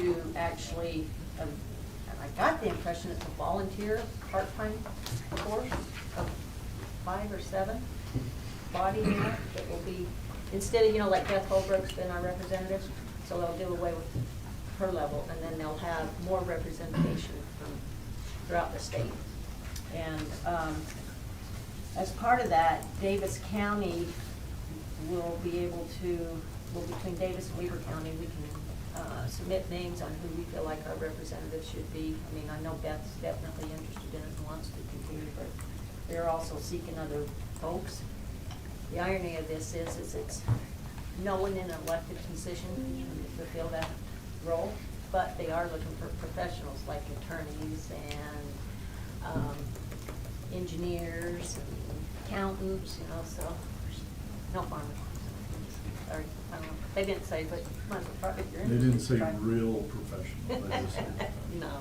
to actually, and I got the impression it's a volunteer part-time course of 5 or 7 body unit that will be, instead of, like Beth Holbrook's been our representative, so they'll do away with her level, and then they'll have more representation from throughout the state. And as part of that, Davis County will be able to, between Davis and Weber County, we can submit names on who we feel like our representatives should be. I mean, I know Beth's definitely interested in it and wants to continue, but they're also seeking other folks. The irony of this is it's no one in an elected position can fulfill that role, but they are looking for professionals like attorneys and engineers and accountants, so no farmers. Sorry, I don't know. They didn't say, but might as well try if you're They interested. didn't say try. real professional. They just said- No.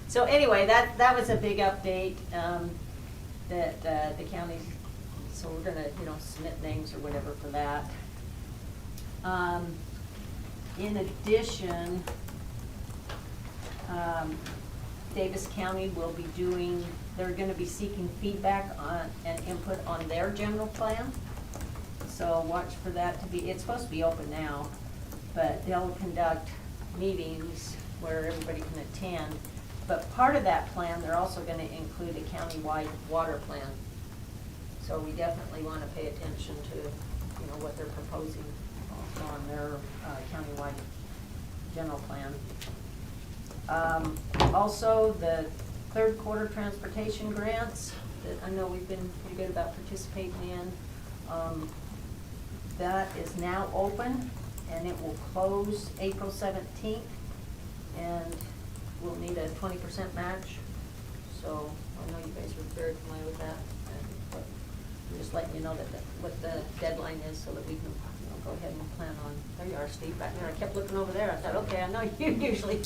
So anyway, that was a big update, that the county, so we're gonna, submit names or whatever for that. In addition, Davis County will be they're gonna be seeking feedback on and input on their general plan. So watch for that to be, it's supposed to be open now, but they'll conduct meetings where everybody can attend. But part of that plan, they're also gonna include a countywide water plan. So we definitely wanna pay attention to, what they're proposing on their countywide general plan. Also, the third quarter transportation grants that I know we've been pretty good about participating in. That is now open, and it will close April 17th, and we'll need a 20% match. So I know you guys are very familiar with that, but I'm just letting you know what the deadline is so that we can go ahead and plan on. There you are, Steve, back there. I kept looking over there. I thought, okay, I know you usually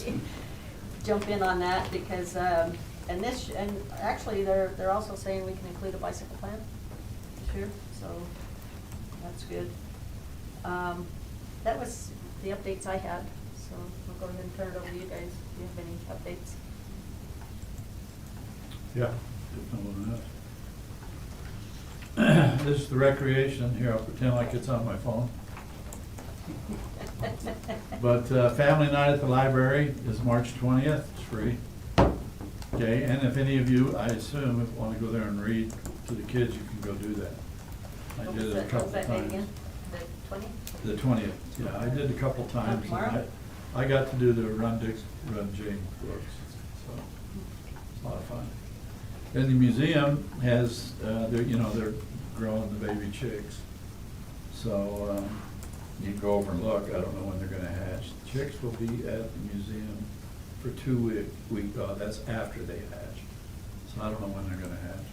jump in on that because, and actually they're also saying we can include a bicycle plan this year, so that's good. That was the updates I had, so I'll go ahead and turn it over to you guys. Do you have any updates? Yeah, definitely not. This is the recreation. Here, I'll pretend like it's on my phone. But family night at the library is March 20th. It's free. Okay, and if any of you, I assume, if want to go there and read to the kids, you can go do that. I What did was it a that- couple what was that date times. again? The 20th? The 20th, yeah, I did a couple times. And Tomorrow? I got to do the Run Dick, Run Jane books, so it's a lot of fun. And the museum has, they're growing the baby chicks. So you can go over and look. I don't know when they're gonna hatch. The chicks will be at the museum for 2 weeks. That's after they hatch. So I don't know when they're gonna hatch.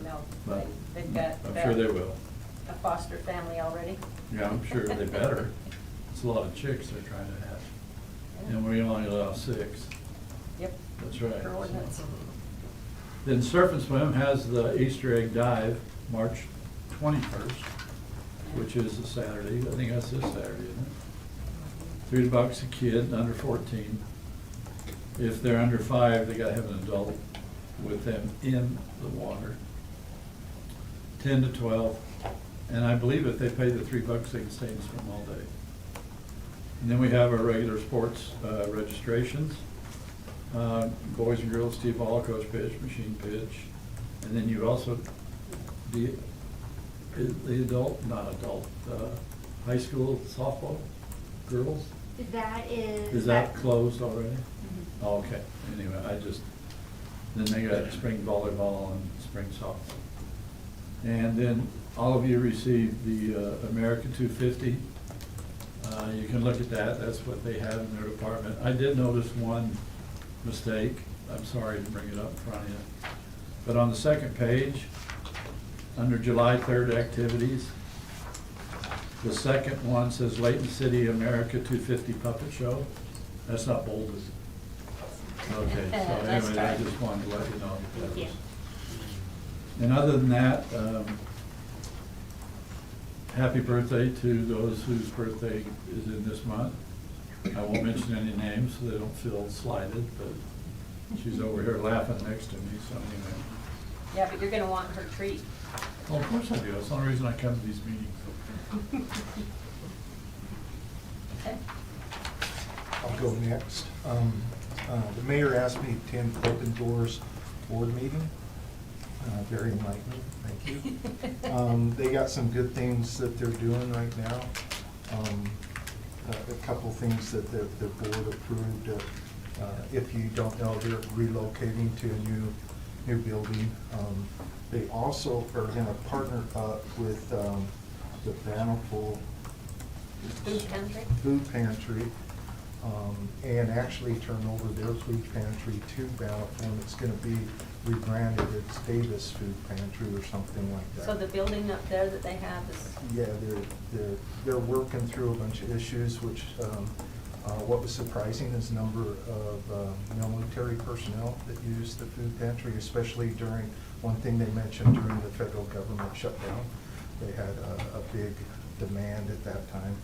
No, But they've got. I'm sure they will. A foster family already? Yeah, I'm sure they better. It's a lot of chicks they're trying to hatch. And we only allow 6. Yep. That's right. Per ordinance. Then Surf and Swim has the Easter egg dive, March 21st, which is a Saturday. I think that's this Saturday, isn't it? $3 a kid, under 14. If they're under 5, they gotta have an adult with them in the water. 10 to 12. And I believe if they pay the $3, they can stay in the swim all day. And then we have our regular sports registrations. Boys and girls, T-ball, coach pitch, machine pitch. And then you also, the adult, not adult, high school softball, girls? That is. Is that closed already? Mhm. Oh, okay, anyway, then they got spring volleyball and spring softball. And then all of you received the America 250. You can look at that, that's what they have in their department. I did notice one mistake, I'm sorry to bring it up in front of you. But on the second page, under July 3rd activities, the second one says Layton City America 250 Puppet Show. That's not bolded. Okay, so Nice anyway, try. I just wanted to let you know. Thank you. And other than that, happy birthday to those whose birthday is in this month. I won't mention any names so they don't feel slighted, but she's over here laughing next to me, so anyway. Yeah, but you're gonna want her treat. Well, of course I do. That's the only reason I come to these meetings. Okay. I'll go next. The mayor asked me to attend Open Doors board meeting. Very enlightening, thank you. They got some good things that they're doing right now. A couple things that the board approved. If you don't know, they're relocating to a new building. They also are gonna partner up with the Bountiful Food pantry? Food pantry, and actually turn over their food pantry to Bountiful, and it's gonna be rebranded as Davis Food Pantry or something like that. So the building up there that they have is, Yeah, they're working through a bunch of issues, which, what was surprising is the number of military personnel that use the food pantry, especially during, one thing they mentioned during the federal government shutdown. They had a big demand at that time.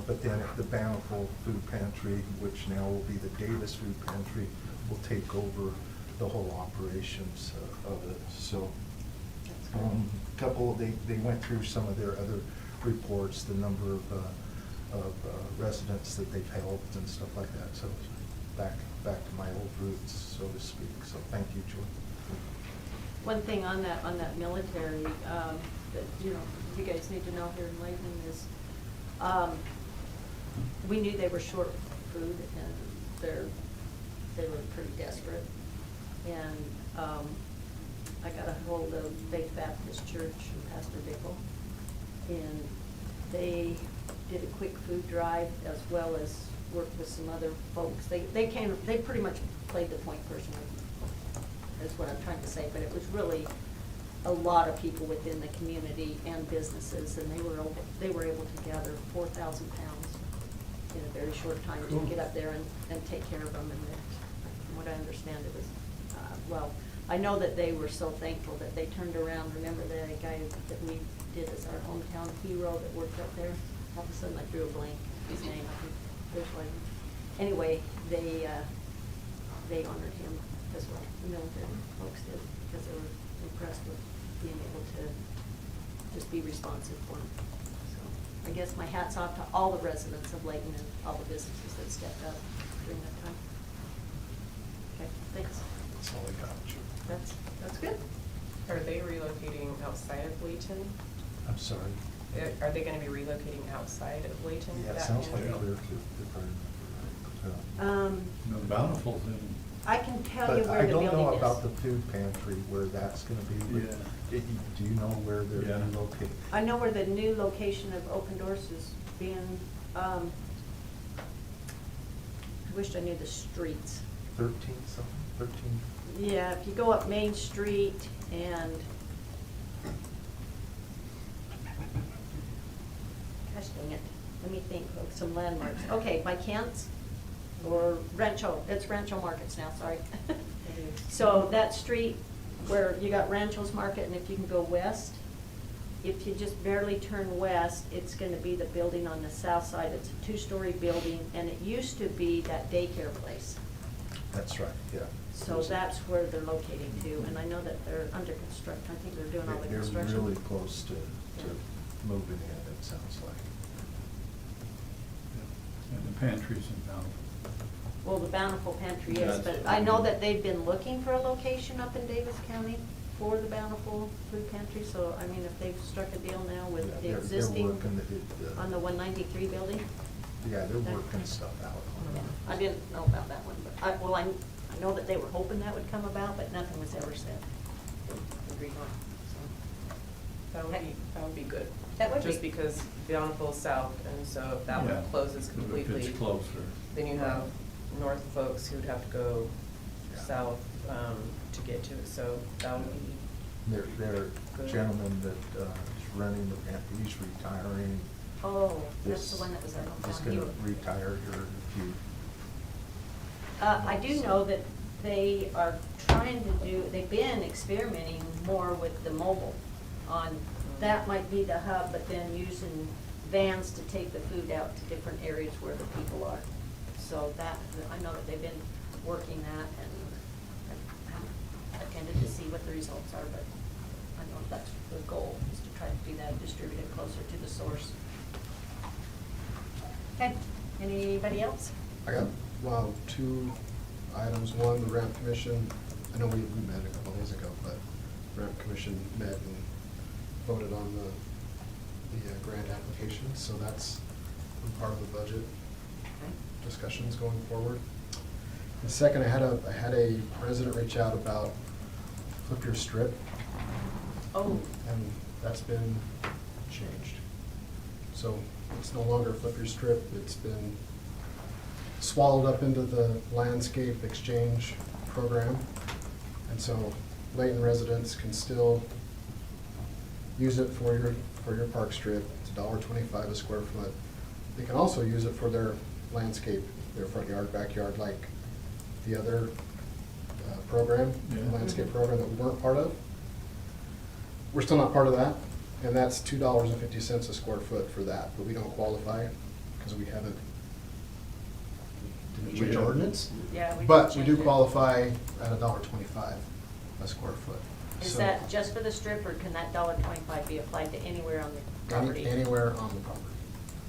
But then the Bountiful Food Pantry, which now will be the Davis Food Pantry, will take over the whole operations of it. So, they went through some of their other reports, the number of residents that they've helped and stuff like that. So back to my old roots, so to speak. So thank you, Joy. one thing on that military, that, you guys need to know here in Layton is, we knew they were short food and they were pretty desperate. And I got a hold of Faith Baptist Church and Pastor Dickel, and they did a quick food drive as well as worked with some other folks. They pretty much played the point person, is what I'm trying to say, but it was really a lot of people within the community and businesses, and they were able to gather 4,000 pounds in a very short time to get up there and take care of them. And from what I understand, it was, I know that they were so thankful that they turned around. Remember the guy that we did as our hometown hero that worked up there? All of a sudden I drew a blank, his name, I think, there's one. Anyway, they honored him as well, the military folks did, because they were impressed with being able to just be responsive for them. So I guess my hat's off to all the residents of Layton and all the businesses that stepped up during that time. Okay, thanks. That's all I got, Joy. That's good. Are they relocating outside of Layton? I'm sorry. Are they gonna be relocating outside of Layton? Yeah, it That sounds like means- Clear if I remember right. No, Bountiful's in, I can tell you But where I the don't building know is. about the food pantry, where that's gonna be. But Yeah. Do you know where they're Yeah. located? I know where the new location of Open Doors is being, I wished I knew the streets. 13 something, 13? Yeah, if you go up Main Street and, gosh dang it, let me think of some landmarks. Okay, by Kent's or Rancho, it's Rancho Markets now, sorry. So that street where you got Rancho's Market, and if you can go west, if you just barely turn west, it's gonna be the building on the south side. It's a 2-story building, and it used to be that daycare place. That's right, yeah. So that's where they're locating to, and I know that they're under construction. I think they're doing all the construction. They're really close to moving in, it sounds like. and the pantries in Bountiful. Well, the Bountiful Pantry is, That's but what I know mean. that they've been looking for a location up in Davis County for the Bountiful Food Pantry, so, I mean, if they've struck a deal now with Yeah, the they're existing, working on the 193 building. Yeah, they're Okay. working stuff out. Yeah, I didn't know about that one, but I know that they were hoping that would come about, but nothing was ever said. Agreed on, so. That would be good. That would Just be. because Bountiful's south, and so if that Yeah. one closes If completely. it's closer. Then you have north folks who would have to go Yeah. south, to get to it, so that would be. Their Good. gentleman that is running the pantry, he's retiring. Oh, that's This- the one that was our He's hometown gonna hero. retire here in a few. I do know that they are trying to do, they've been experimenting more with the mobile on, that might be the hub, but then using vans to take the food out to different areas where the people are. so that, I know that they've been working that, and I haven't attended to see what the results are, but I know that's the goal, is to try to do that, distribute it closer to the source. Okay, anybody else? I got, well, 2 items. One, the ramp commission, I know we met a couple days ago, but ramp commission met and voted on the grant application, so that's part of the budget Okay. discussions going forward. And second, I had a resident reach out about Flip Your Strip, Oh, and that's been changed. So it's no longer Flip Your Strip, it's been swallowed up into the landscape exchange program. And so Layton residents can still use it for your park strip. It's $1.25 a square foot. They can also use it for their landscape, their front yard, backyard, like the other program, Yeah. landscape program that we weren't part of. We're still not part of that, and that's $2.50 a square foot for that, but we don't qualify because we haven't. Didn't change our ordinance? yeah, we But did we do change it. qualify at $1.25 a square foot. Is So that just for the strip, or can that $1.25 be applied to anywhere on the property? Anywhere on the property.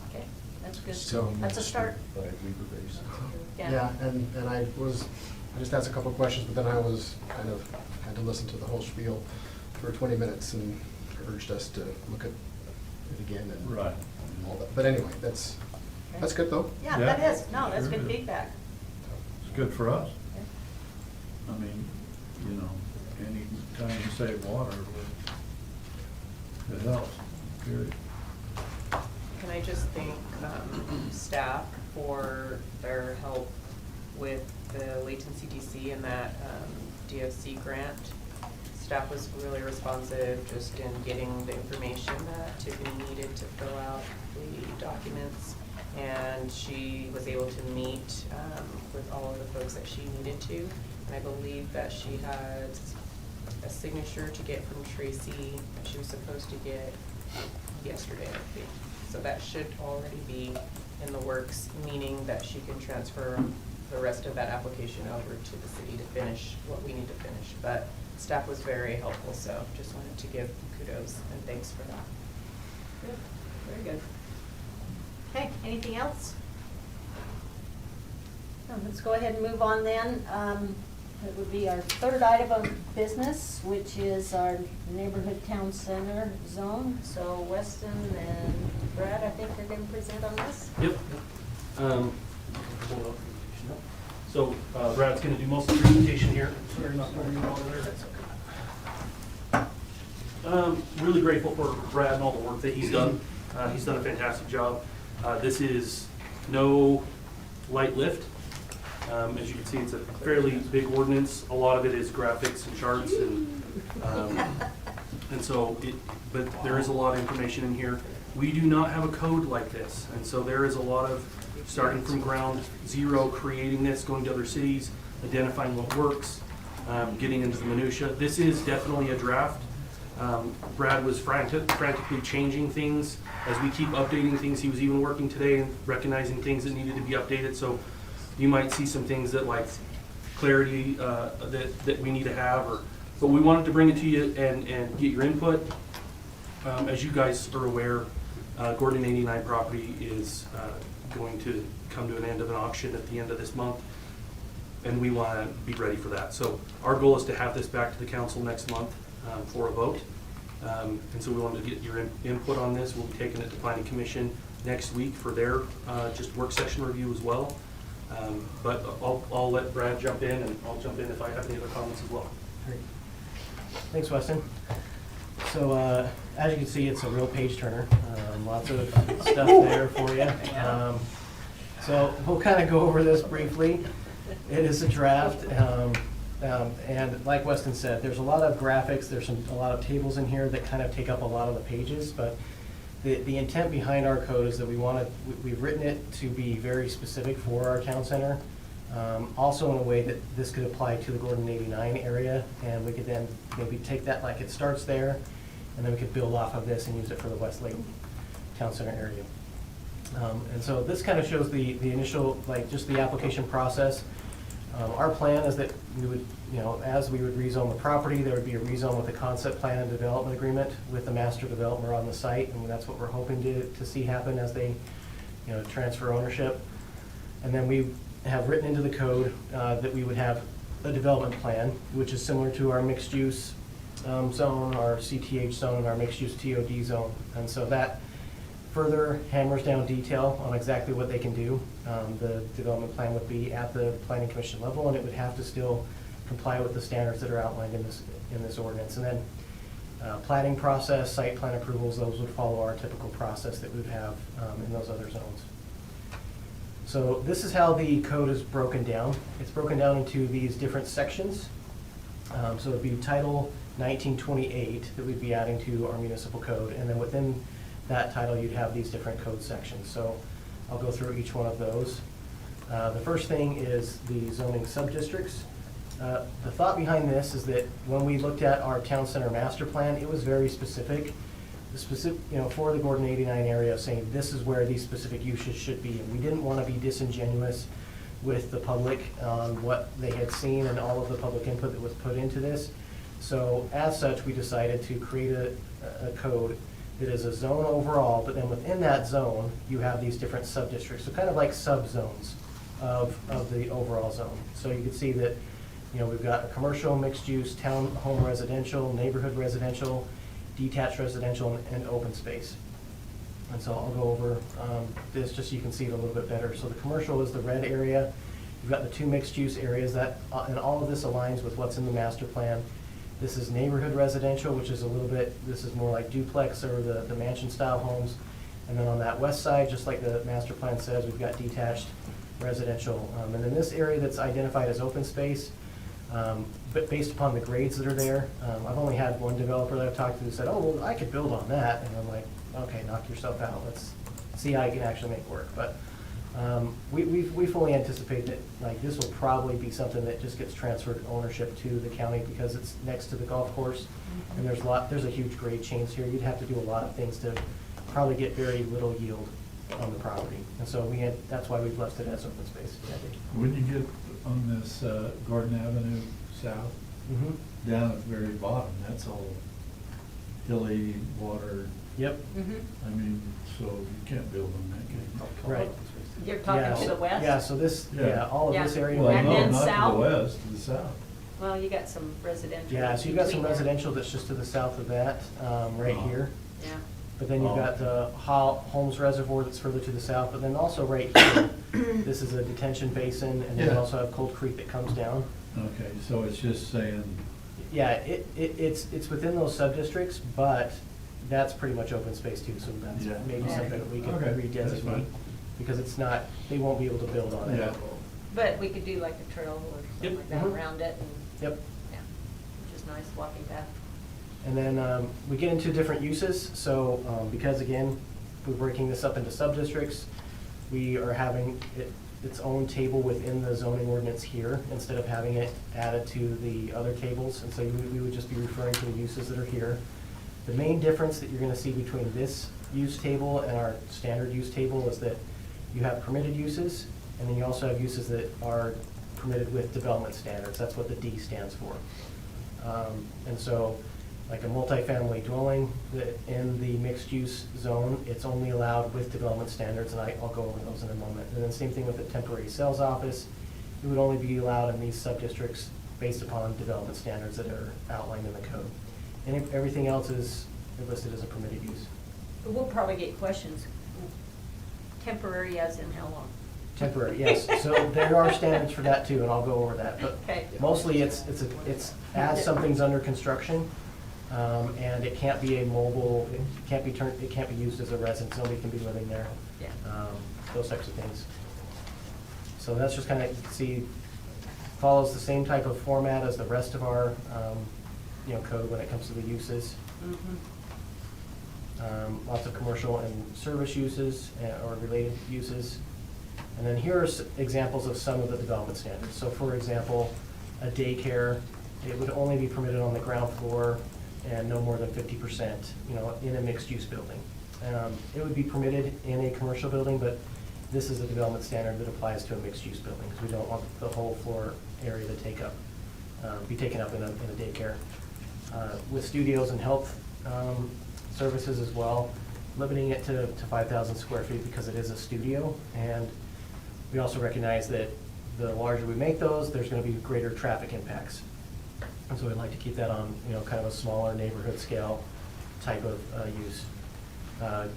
Okay, that's good. So That's a start. By Weaver Base. Yeah, and I just asked a couple of questions, but then I was kind of, had to listen to the whole spiel for 20 minutes and urged us to look at it again and Right. all that. But anyway, that's good though. Yeah, Yeah. that is, no, that's Sure good is. feedback. It's good for us. Yeah. I mean, you know, any time you save water, it helps, period. Can I just thank staff for their help with the Layton CTC and that DFC grant? Staff was really responsive just in getting the information that Tiffany needed to fill out the documents. And she was able to meet with all of the folks that she needed to. And I believe that she had a signature to get from Tracy that she was supposed to get yesterday, I think. So that should already be in the works, meaning that she can transfer the rest of that application over to the city to finish what we need to finish. But staff was very helpful, so just wanted to give kudos and thanks for that. Good, very good. Okay, anything else? No, let's go ahead and move on then. It would be our third item of business, which is our neighborhood town center zone. So Weston and Brad, I think are going to present on this. Yep. Hold up. So Brad's going to do most of the presentation here. Sorry, not moving you over there. Really grateful for Brad and all the work that he's done. He's done a fantastic job. This is no light lift. As you can see, it's a fairly big ordinance. A lot of it is graphics and charts, and so but there is a lot of information in here. We do not have a code like this, and so there is a lot of starting from ground zero, creating this, going to other cities, identifying what works, getting into the minutia. This is definitely a draft. Brad was frantically changing things as we keep updating things. He was even working today and recognizing things that needed to be updated. So you might see some things that like clarity that we need to have, but we wanted to bring it to you and get your input. As you guys are aware, Gordon 89 property is going to come to an end of an auction at the end of this month, and we want to be ready for that. So our goal is to have this back to the council next month for a vote. And so we wanted to get your input on this. We'll be taking it to Planning Commission next week for their just work session review as well. But I'll let Brad jump in, and I'll jump in if I have any other comments as well. Great. Thanks, Weston. So as you can see, it's a real page turner. Lots of stuff there for you. So we'll kind of go over this briefly. It is a draft. And like Weston said, there's a lot of graphics. There's a lot of tables in here that kind of take up a lot of the pages. But the intent behind our code is that we've written it to be very specific for our town center. Also in a way that this could apply to the Gordon 89 area, and we could then maybe take that like it starts there, and then we could build off of this and use it for the West Layton Town Center area. And so this kind of shows the initial, like, just the application process. Our plan is that we would, as we would rezone the property, there would be a rezone with a concept plan and development agreement with the master developer on the site, and that's what we're hoping to see happen as they, transfer ownership. And then we have written into the code that we would have a development plan, which is similar to our mixed-use zone, our CTH zone, and our mixed-use TOD zone. And so that further hammers down detail on exactly what they can do. The development plan would be at the planning commission level, and it would have to still comply with the standards that are outlined in this ordinance. And then planning process, site plan approvals, those would follow our typical process that we would have in those other zones. So this is how the code is broken down. It's broken down into these different sections. So it'd be Title 1928 that we'd be adding to our municipal code, and then within that title you'd have these different code sections. So I'll go through each one of those. The first thing is the zoning subdistricts. The thought behind this is that when we looked at our town center master plan, it was very specific. For the Gordon 89 area, saying this is where these specific uses should be. And we didn't want to be disingenuous with the public on what they had seen and all of the public input that was put into this. So as such, we decided to create a code that is a zone overall, but then within that zone, you have these different sub-districts, so kind of like sub-zones of the overall zone. So you can see that, we've got a commercial, mixed-use, town home residential, neighborhood residential, detached residential, and open space. And so I'll go over this just so you can see it a little bit better. So the commercial is the red area. You've got the two mixed-use areas that, and all of this aligns with what's in the master plan. This is neighborhood residential, which is a little bit, this is more like duplex or the mansion-style homes. And then on that west side, just like the master plan says, we've got detached residential. And then this area that's identified as open space, but based upon the grades that are there, I've only had one developer that I've talked to who said, oh, well, I could build on that. And I'm like, okay, knock yourself out. Let's see how you can actually make work. But we fully anticipate that this will probably be something that just gets transferred ownership to the county because it's next to the golf course. And there's a huge grade change here. You'd have to do a lot of things to probably get very little yield on the property. And so that's why we've left it as open space. When you get on this Gordon Avenue South, down at the very bottom, that's all hilly, water. Yep. I mean, so you can't build on that, can you? Right. You're talking to the west? Yeah, so this, Yeah. all of Yeah. this area. Well, And no, then not to south? the west, to the south. Well, you got some residential. Yeah, so you've got some between there. residential that's just to the south of that, right here. Yeah. But then you've Oh. got the Holmes Reservoir that's further to the south, but then also right here, this is a detention basin, and then you Yeah. also have Cold Creek that comes down. Okay, so it's just saying, Yeah, it's within those sub-districts, but that's pretty much open space too, so that's Yeah. maybe something that we could Okay, that's redesignate. fine. Because it's not, they won't be able to build on it. Yeah. But we could do like a trail or something Yep. like that Mhm. around it, and, Yep. yeah, which is nice walking path. And then we get into different uses, so because again, we're breaking this up into sub-districts, we are having its own table within the zoning ordinance here, instead of having it added to the other tables, and so we would just be referring to the uses that are here. The main difference that you're gonna see between this use table and our standard use table is that you have permitted uses, and then you also have uses that are permitted with development standards. That's what the D stands for. And so, like a multifamily dwelling in the mixed-use zone, it's only allowed with development standards, and I'll go over those in a moment. And then same thing with a temporary sales office. It would only be allowed in these sub-districts based upon development standards that are outlined in the code. And everything else is listed as a permitted use. But we'll probably get questions. Temporary as in how long? Temporary, yes. So there are standards for that too, and I'll go over that. But Okay. mostly it's as something's under construction, and it can't be a mobile, it can't be used as a residence, nobody can be living there. Yeah. Those types of things. So that's just kind of, see, follows the same type of format as the rest of our, code when it comes to the uses. Lots of commercial and service uses or related uses. And then here are examples of some of the development standards. So for example, a daycare, it would only be permitted on the ground floor and no more than 50%, in a mixed-use building. It would be permitted in a commercial building, but this is a development standard that applies to a mixed-use building, because we don't want the whole floor area to be taken up in a daycare. With studios and health services as well, limiting it to 5,000 square feet because it is a studio. And we also recognize that the larger we make those, there's going to be greater traffic impacts. And so we'd like to keep that on, kind of a smaller neighborhood scale type of use.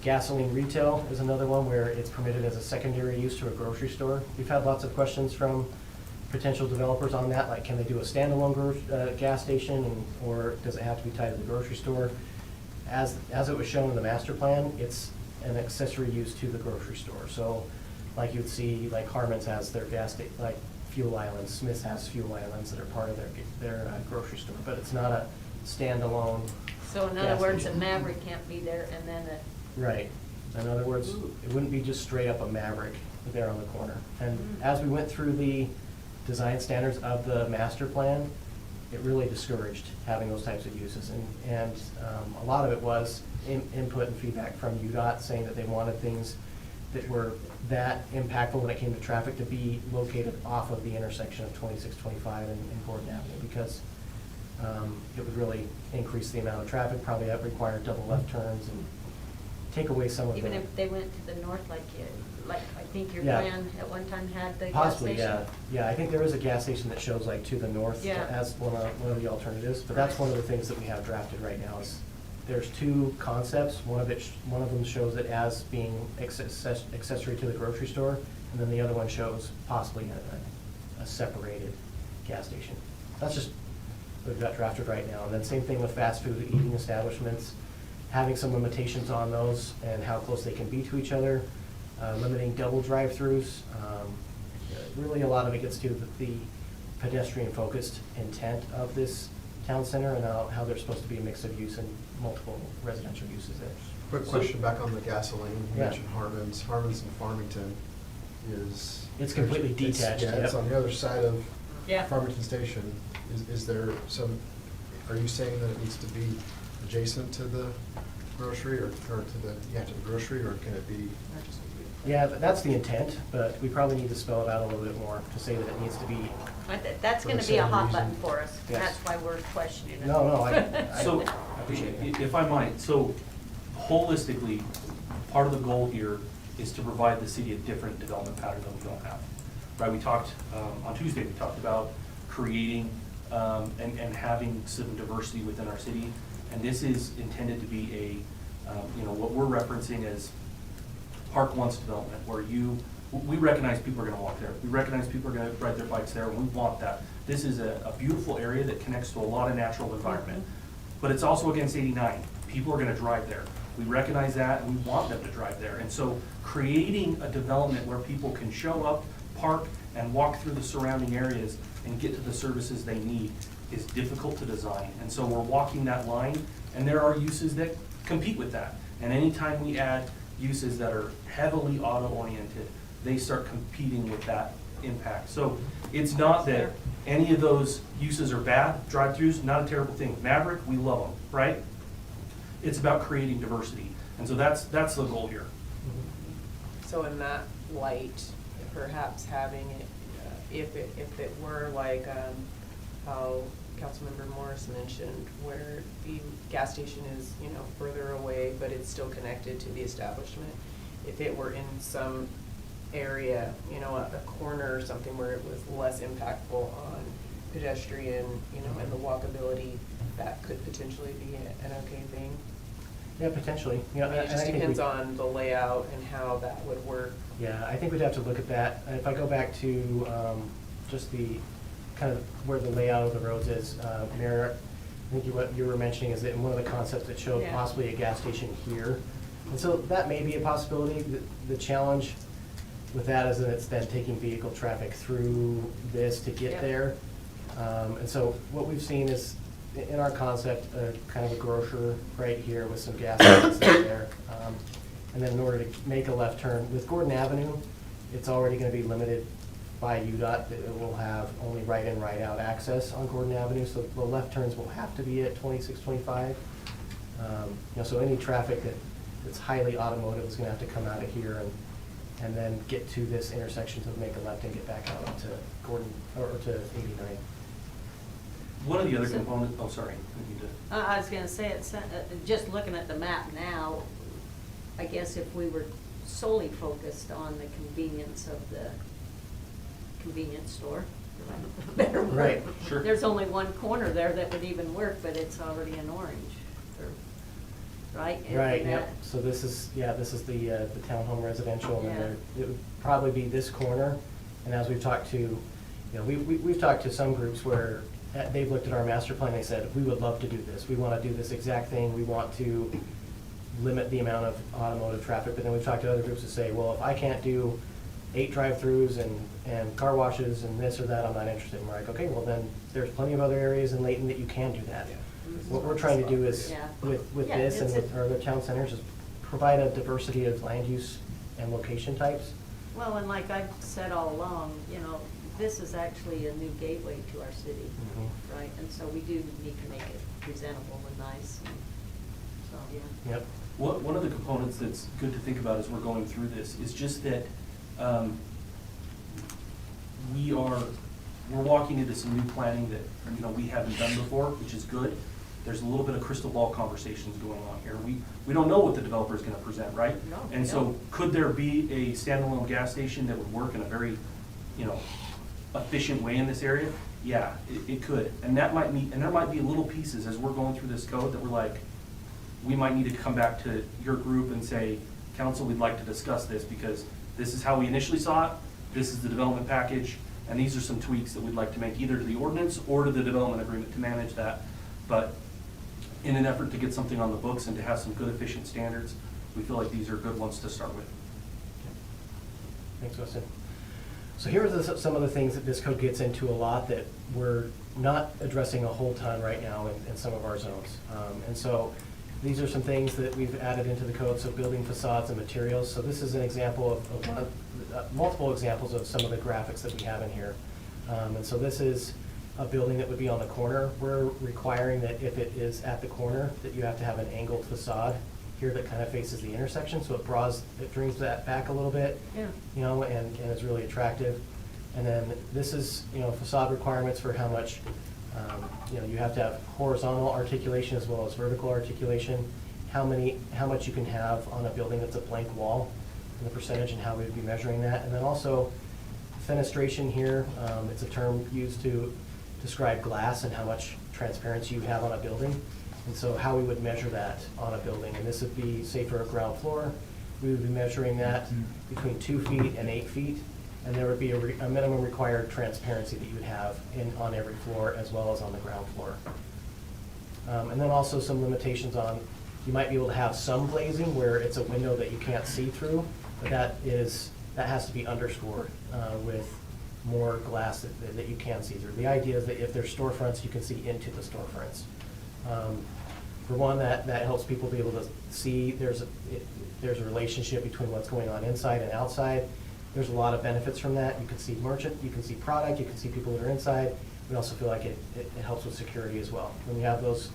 Gasoline retail is another one where it's permitted as a secondary use to a grocery store. We've had lots of questions from potential developers on that, like can they do a standalone gas station, or does it have to be tied to the grocery store? As it was shown in the master plan, it's an accessory use to the grocery store. So like you'd see, like Harmon's has their like fuel islands, Smith's has fuel islands that are part of their grocery store, but it's not a standalone. So in other gas words, a station. Maverick can't be there and then Right. In other words, it wouldn't be just straight up a Maverick there on the corner. And as we went through the design standards of the master plan, it really discouraged having those types of uses. And a lot of it was input and feedback from UDOT saying that they wanted things that were that impactful when it came to traffic to be located off of the intersection of 2625 and Gordon Avenue, because it would really increase the amount of traffic, probably require double left turns and take away some of even the. if they went to the north, like I think your Yeah. plan at one time had the gas Possibly, station? yeah. I think there is a gas station that shows like to the north Yeah. as one of the alternatives, but that's one of the things that we have drafted right now is there's two concepts. One of them shows it as being accessory to the grocery store, and then the other one shows possibly a separated gas station. That's just what we've got drafted right now. And then same thing with fast food eating establishments, having some limitations on those and how close they can be to each other, limiting double drive-throughs. Really, a lot of it gets to the pedestrian-focused intent of this town center and how they're supposed to be a mix of use and multiple residential uses there. Quick question back on the gasoline. You Yeah. mentioned Harmon's. Harmon's in Farmington is. It's completely detached, Yeah, it's yep. on the other side of Yeah. Farmington Station. Is there some, are you saying that it needs to be adjacent to the grocery or to the grocery, or can it be? Yeah, that's the intent, but we probably need to spell it out a little bit more to say that it needs to be. That's For gonna the be a same hot reason. button for us. Yes. That's why we're questioning it. No, I So, appreciate it. if I might, so holistically, part of the goal here is to provide the city a different development pattern than we don't have. Right, we talked, on Tuesday, we talked about creating and having some diversity within our city. And this is intended to be what we're referencing as Park Once development, where we recognize people are gonna walk there. We recognize people are gonna ride their bikes there, and we want that. This is a beautiful area that connects to a lot of natural environment. But it's also against 89. People are gonna drive there. We recognize that, and we want them to drive there. And so creating a development where people can show up, park, and walk through the surrounding areas and get to the services they need is difficult to design. And so we're walking that line, and there are uses that compete with that. And anytime we add uses that are heavily auto-oriented, they start competing with that impact. So it's not that any of those uses are bad. Drive-throughs, not a terrible thing. Maverick, we love them, right? It's about creating diversity. And so that's the goal here. So in that light, perhaps having it, if it were like how Councilmember Morris mentioned, where the gas station is, further away, but it's still connected to the establishment. If it were in some area, a corner or something where it was less impactful on pedestrian, and the walkability, that could potentially be an okay thing. Yeah, potentially. I mean, it just depends on. on the layout and how that would work. Yeah, I think we'd have to look at that. And if I go back to just the kind of where the layout of the roads is, Mayor, I think what you were mentioning is that in one of the concepts that showed Yeah. possibly a gas station here. And so that may be a possibility. The challenge with that is that it's then taking vehicle traffic through this to get Yeah. there. And so what we've seen is, in our concept, kind of a grocer right here with some gas stations there. And then in order to make a left turn, with Gordon Avenue, it's already gonna be limited by UDOT, that it will have only right in, right out access on Gordon Avenue, so the left turns will have to be at 2625. So any traffic that that's highly automotive is gonna have to come out of here and then get to this intersection to make a left and get back out to Gordon, or to 89. One of the other So- components, oh, sorry, I need to. I was gonna say, it's, just looking at the map now, I guess if we were solely focused on the convenience of the convenience store, for lack of a better word. Right, sure. There's only one corner there that would even work, but it's already in orange, right? And Right, that- yep, so this is the townhome residential, and then Yeah. it would probably be this corner, and as we've talked to, you know, we've talked to some groups where they've looked at our master plan, they said, we would love to do this, we wanna do this exact thing, we want to limit the amount of automotive traffic, but then we've talked to other groups that say, well, if I can't do 8 drive-throughs and car washes and this or that, I'm not interested. And we're like, okay, well then, there's plenty of other areas in Layton that you can do that. What we're trying to do is, Yeah. with Yeah, this and it's with a- our other town centers, is provide a diversity of land use and location types. Well, and like I've said all along, you know, this is actually a new gateway to our city, Mhm. right? And so we do need to make it presentable and nice, and so, yeah. Yep. One of the components that's good to think about as we're going through this is just that we're walking into some new planning that, you know, we haven't done before, which is good. There's a little bit of crystal ball conversations going on here. We don't know what the developer is gonna present, right? No, we And so don't. could there be a standalone gas station that would work in a very, you know, efficient way in this area? Yeah, it could. And there might be little pieces as we're going through this code that we're like, we might need to come back to your group and say, council, we'd like to discuss this because this is how we initially saw it, this is the development package, and these are some tweaks that we'd like to make either to the ordinance or to the development agreement to manage that. But in an effort to get something on the books and to have some good efficient standards, we feel like these are good ones to start with. Thanks, Weston. So here are some of the things that this code gets into a lot that we're not addressing a whole ton right now in some of our zones. And so these are some things that we've added into the code, so building facades and materials. So this is an example of one of, multiple examples of some of the graphics that we have in here. And so this is a building that would be on the corner. We're requiring that if it is at the corner, that you have to have an angled facade here that kind of faces the intersection, so it brings that back a little bit, Yeah. you know, and is really attractive. And then this is, you know, facade requirements for how much, you know, you have to have horizontal articulation as well as vertical articulation, how much you can have on a building that's a blank wall, and the percentage and how we would be measuring that. And then also fenestration here, it's a term used to describe glass and how much transparency you have on a building. And so how we would measure that on a building, and this would be, say, for a ground floor, we would be measuring that between 2 feet and 8 feet, and there would be a minimum required transparency that you would have on every floor as well as on the ground floor. And then also some limitations on, you might be able to have some glazing where it's a window that you can't see through, but that has to be underscored with more glass that you can see through. The idea is that if there's storefronts, you can see into the storefronts. For one, that helps people be able to see there's a relationship between what's going on inside and outside. There's a lot of benefits from that. You can see merchant, you can see product, you can see people that are inside. We also feel like it helps with security as well. When you have those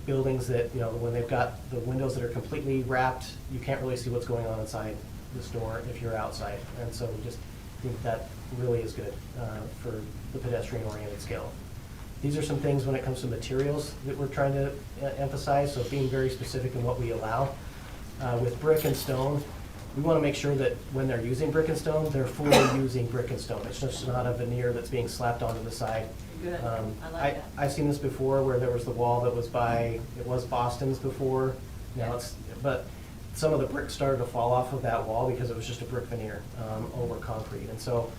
buildings that, you know, when they've got the windows that are completely wrapped, you can't really see what's going on inside the store if you're outside. And so we just think that really is good for the pedestrian-oriented scale. These are some things when it comes to materials that we're trying to emphasize, so being very specific in what we allow. With brick and stone, we want to make sure that when they're using brick and stone, they're fully using brick and stone. It's just not a veneer that's being slapped onto the side. Good, I like that. I've seen this before where there was the wall that was it was Boston's before, now but some of the bricks started to fall off of that wall because it was just a brick veneer over concrete. And so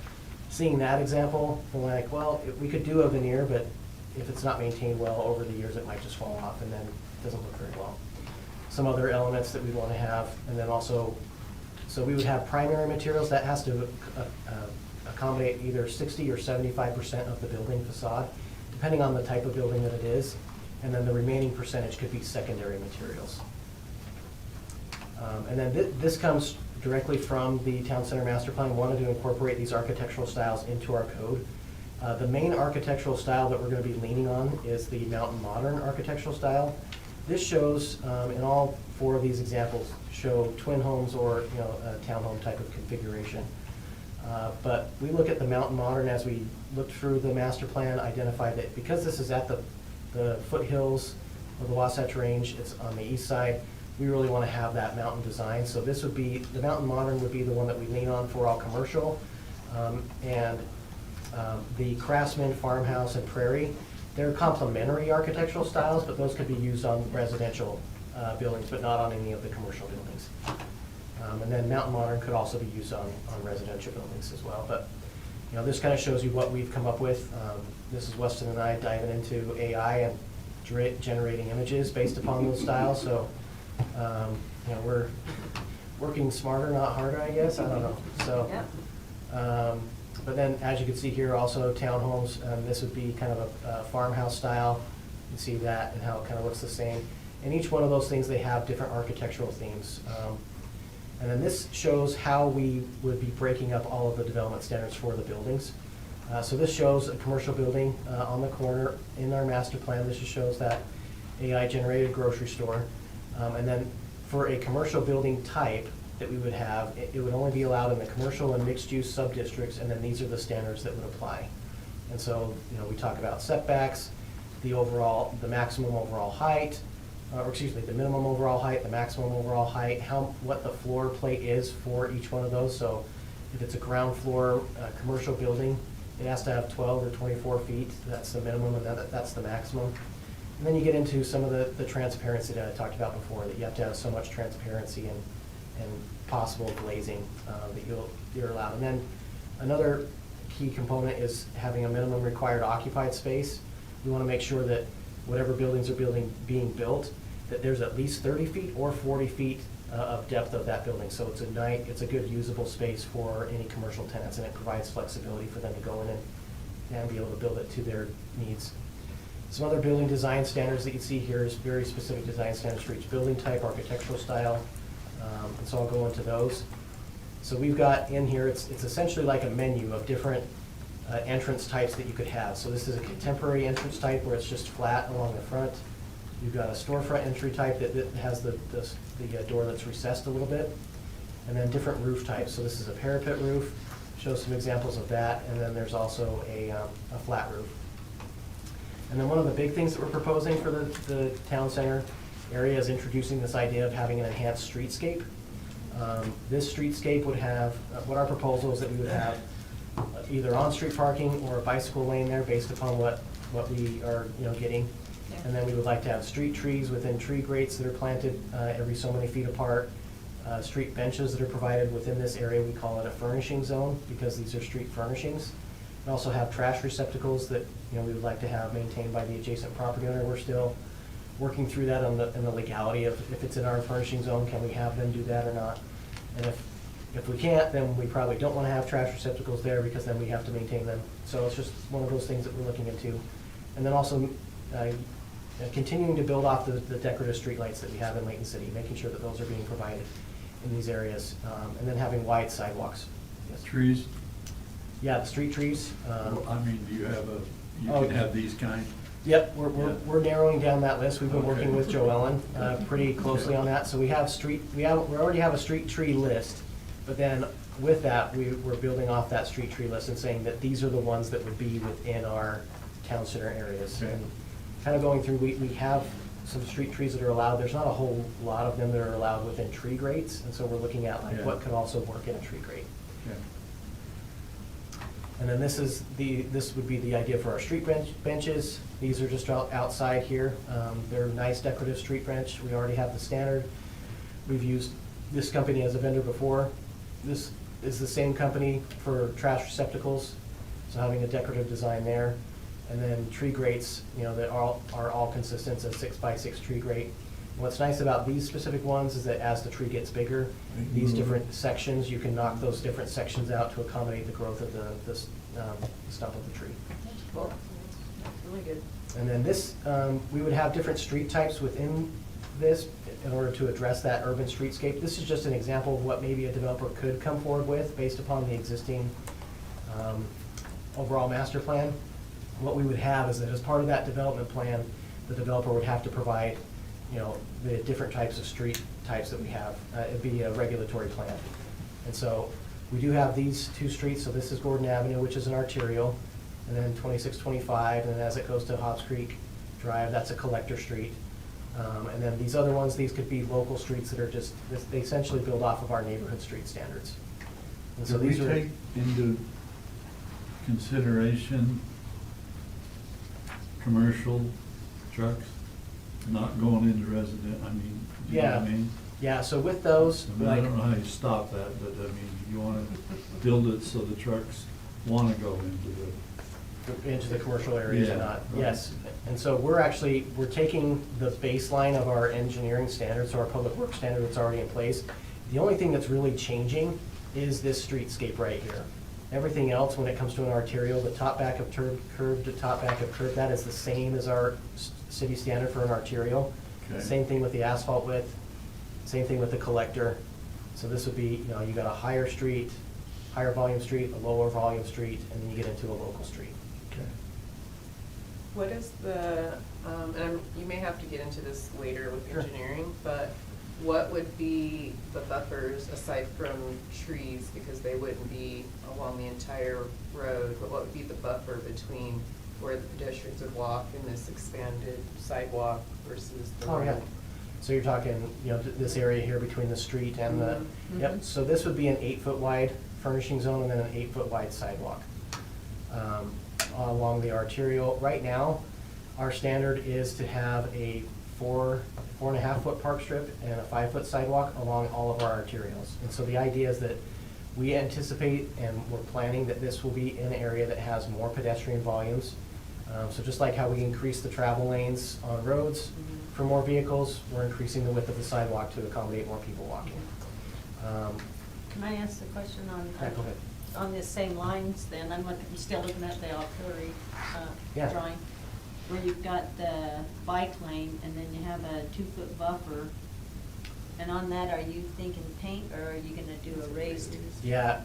seeing that example, we're like, well, we could do a veneer, but if it's not maintained well over the years, it might just fall off and then it doesn't look very well. Some other elements that we want to have, and then also, so we would have primary materials that has to accommodate either 60 or 75% of the building facade, depending on the type of building that it is, and then the remaining percentage could be secondary materials. And then this comes directly from the Town Center Master Plan. We wanted to incorporate these architectural styles into our code. The main architectural style that we're going to be leaning on is the Mountain Modern architectural style. this shows, in all four of these examples, show twin homes or, a townhome type of configuration. But we look at the Mountain Modern as we looked through the master plan, identified that because this is at the foothills of the Wasatch Range, it's on the east side, we really want to have that mountain design. So this would be, the Mountain Modern would be the one that we lean on for all commercial. The Craftsman, Farmhouse, and Prairie, they're complementary architectural styles, but those could be used on residential buildings, but not on any of the commercial buildings. And then Mountain Modern could also be used on residential buildings as well. But, this kind of shows you what we've come up with. This is Weston and I diving into AI and generating images based upon those styles. So, we're working smarter, not harder, I guess. I don't know. So, Yeah. but then, as you can see here, also townhomes. This would be kind of a farmhouse style. You see that and how it kind of looks the same. And each one of those things, they have different architectural themes. And then this shows how we would be breaking up all of the development standards for the buildings. So this shows a commercial building on the corner in our master plan. This just shows that AI-generated grocery store. And then for a commercial building type that we would have, it would only be allowed in the commercial and mixed-use sub-districts, and then these are the standards that would apply. And so, we talk about setbacks, the maximum overall height, the minimum overall height, the maximum overall height, what the floor plate is for each one of those. So if it's a ground floor commercial building, it has to have 12 or 24 feet. That's the minimum, and that's the maximum. And then you get into some of the transparency that I talked about before, that you have to have so much transparency and possible glazing that you're allowed. And then another key component is having a minimum required occupied space. We want to make sure that whatever buildings are being built, that there's at least 30 feet or 40 feet of depth of that building. So it's a good usable space for any commercial tenants, and it provides flexibility for them to go in and be able to build it to their needs. Some other building design standards that you see here is very specific design standards for each building type, architectural style, and so I'll go into those. So we've got in here, it's essentially like a menu of different entrance types that you could have. So this is a contemporary entrance type where it's just flat along the front. You've got a storefront entry type that has the door that's recessed a little bit, and then different roof types. So this is a parapet roof, shows some examples of that, and then there's also a flat roof. And then one of the big things that we're proposing for the town center area is introducing this idea of having an enhanced streetscape. This streetscape would have, what our proposal is that we would have either on-street parking or a bicycle lane there based upon what we are getting. And then we would like to have street trees within tree grates that are planted every so many feet apart. Street benches that are provided within this area. We call it a furnishing zone because these are street furnishings. We also have trash receptacles that we would like to have maintained by the adjacent property owner. We're still working through that in the legality of if it's in our furnishing zone, can we have them do that or not? And if we can't, then we probably don't want to have trash receptacles there because then we have to maintain them. So it's just one of those things that we're looking into. And then also continuing to build off the decorative streetlights that we have in Layton City, making sure that those are being provided in these areas, and then having wide sidewalks. Yes. Trees? Yeah, the street trees. Do you have you Oh, can have these kind? Yep, we're narrowing down that list. We've been working Okay. with Joe Ellen pretty closely on that. So we already have a street tree list, but then with that, we're building off that street tree list and saying that these are the ones that would be within our town center areas. Okay. And kind of going through, we have some street trees that are allowed. There's not a whole lot of them that are allowed within tree grates, and so we're looking at Yeah. what could also work in a tree grate. Yeah. And then this would be the idea for our street benches. These are just outside here. They're nice decorative street bench. We already have the standard. We've used this company as a vendor before. This is the same company for trash receptacles, so having a decorative design there. And then tree grates, that are all consistent, it's a 6x6 tree grate. What's nice about these specific ones is that as the tree gets bigger, these different sections, you can knock those different sections out to accommodate the growth of the stump of the tree. That's cool. That's really good. And then this, we would have different street types within this in order to address that urban streetscape. This is just an example of what maybe a developer could come forward with based upon the existing overall master plan. What we would have is that as part of that development plan, the developer would have to provide you know, the different types of street types that we have. It'd be a regulatory plan. And so we do have these two streets, so this is Gordon Avenue, which is an arterial, and then 2625, and then as it goes to Hobbs Creek Drive, that's a collector street. And then these other ones, these could be local streets that are just, they essentially build off of our neighborhood street standards. And so Do we these are. take into consideration commercial trucks not going into resident, I mean, do you know what I Yeah, mean? yeah, so with those, I mean, I like, don't know how you stop that, but I mean, you wanna build it so the trucks wanna go into into the commercial areas or Yeah, not, right. yes. And so we're taking the baseline of our engineering standards, so our public works standard that's already in place. The only thing that's really changing is this streetscape right here. Everything else, when it comes to an arterial, the top back of curb to top back of curb, that is the same as our city standard for an arterial. Okay. Same thing with the asphalt width, same thing with the collector. So this would be, you know, you got a higher street, higher volume street, a lower volume street, and then you get into a local street. the, okay. What is the, you may have to get into this later with Sure. engineering, but what would be the buffers aside from trees, because they wouldn't be along the entire road, but what would be the buffer between where the pedestrians would walk in this expanded sidewalk versus the Oh, road? yeah. So you're talking, you know, this area here between the street and the, Mhm. yep, so this would be an 8-foot wide furnishing zone and then an 8-foot wide sidewalk. Along the arterial, right now, our standard is to have a 4.5-foot park strip and a 5-foot sidewalk along all of our arterials. And so the idea is that we anticipate and we're planning that this will be an area that has more pedestrian volumes. So just like how we increase the travel lanes on roads for more vehicles, we're increasing the width of the sidewalk to accommodate more people walking. Can I ask a question on? Yeah, go ahead. On the same lines then, I'm still looking at the auxiliary Yeah. drawing, where you've got the bike lane and then you have a 2-foot buffer. And on that, are you thinking paint or are you gonna do a raised? Yeah,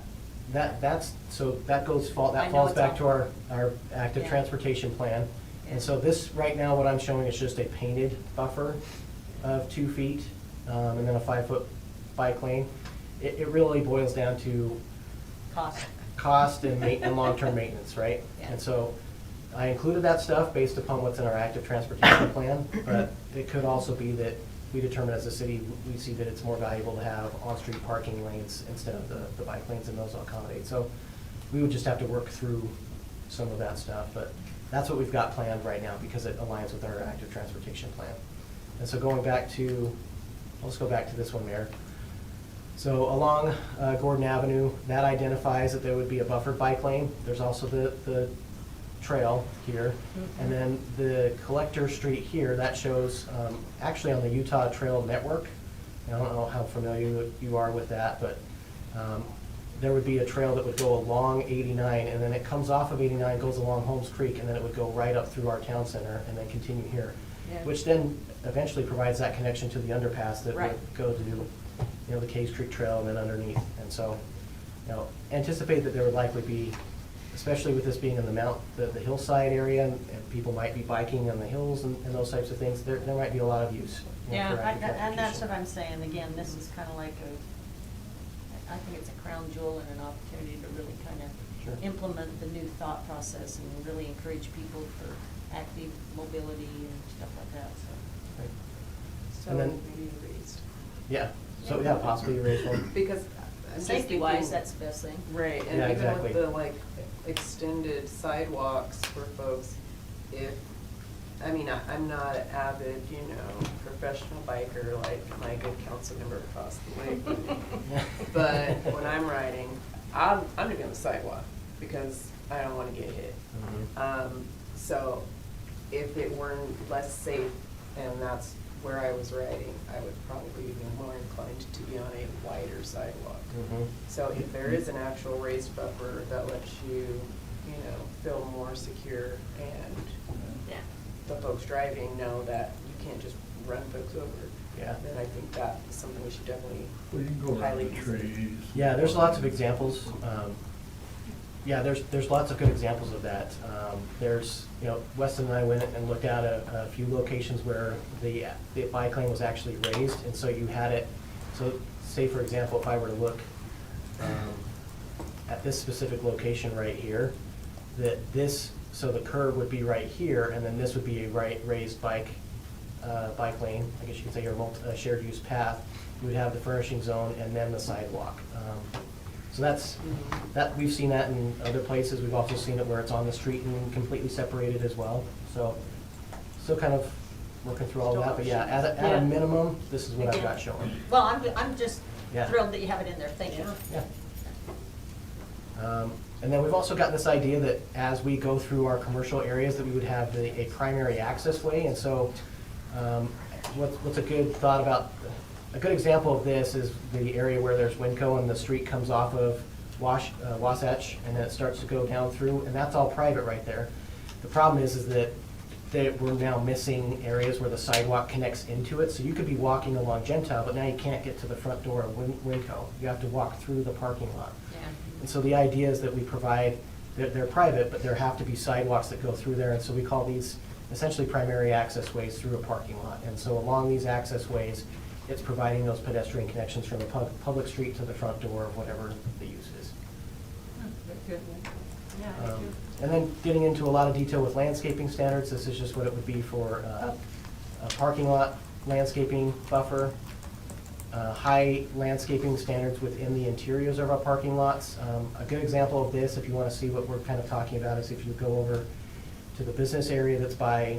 that I falls know it's back to all- our active Yeah. transportation plan. Yeah. And so this, right now, what I'm showing is just a painted buffer of 2 feet, and then a 5-foot bike lane. It really boils down to Cost. and long-term maintenance, right? Yeah. And so I included that stuff based upon what's in our active transportation plan, but it could also be that we determine as a city, we see that it's more valuable to have on-street parking lanes instead of the bike lanes, and those will accommodate. So we would just have to work through some of that stuff, but that's what we've got planned right now because it aligns with our active transportation plan. And so going back to, let's go back to this one, Mayor. So along Gordon Avenue, that identifies that there would be a buffered bike lane. There's also the trail here. And then the collector street here, that shows, actually on the Utah Trail Network. I don't know how familiar you are with that, but there would be a trail that would go along 89, and then it comes off of 89, goes along Holmes Creek, and then it would go right up through our town center and then continue here. Yeah. Which then eventually provides that connection to the underpass that Right. would go to, you know, the Case Creek Trail and then underneath. And so, you know, anticipate that there would likely be, especially with this being in the hillside area, and people might be biking on the hills and those types of things, there might be a lot of use. You know, Yeah, for active and that's what transportation. I'm saying. Again, this is kind of like I think it's a crown jewel and an opportunity to really kind Sure. of implement the new thought process and really encourage people for active mobility and stuff like that, so. Right. So And then- maybe raised. Yeah, so yeah, possibly raise one. Because I'm just Safety wise, thinking- that's the best thing. Right, Yeah, and even exactly. with the like extended sidewalks for folks, I'm not an avid, professional biker like my good council member across the way. But when I'm riding, I'm gonna be on the sidewalk because I don't wanna get hit. Mhm. So if it were less safe and that's where I was riding, I would probably be more inclined to be on a wider sidewalk. Mhm. So if there is an actual raised buffer that lets you, feel more secure and Yeah. the folks driving know that you can't just run folks over, Yeah. then I think that is something we should definitely Well, you can go around highly the consider. trees. Yeah, there's lots of examples. Yeah, there's lots of good examples of that. There's, you know, Weston and I went and looked at a few locations where the bike lane was actually raised, and so you had it, so say for example, if I were to look at this specific location right here, so the curb would be right here, and then this would be a raised bike lane, I guess you could say, or a shared use path. You would have the furnishing zone and then the sidewalk. So we've seen that in other places. We've also seen it where it's on the street and completely separated as well. So still kind of working through all of that, but yeah, at Yeah. a minimum, this is what I've Again. got showing. Well, I'm just Yeah. thrilled that you have it in there, thank you. Yeah. And then we've also gotten this idea that as we go through our commercial areas, that we would have a primary access way. And so what's a good thought about, a good example of this is the area where there's Winco and the street comes off of Wasatch, and then it starts to go down through, and that's all private right there. The problem is that we're now missing areas where the sidewalk connects into it. So you could be walking along Gentile, but now you can't get to the front door of Winco. You have to walk through the parking lot. Yeah. And so the idea is that we provide, they're private, but there have to be sidewalks that go through there. And so we call these essentially primary access ways through a parking lot. And so along these access ways, it's providing those pedestrian connections from the public street to the front door of whatever the use is. Good. Yeah, I do. And then getting into a lot of detail with landscaping standards, this is just what it would be for a parking lot landscaping buffer, high landscaping standards within the interiors of our parking lots. A good example of this, if you want to see what we're kind of talking about, is if you go over to the business area that's by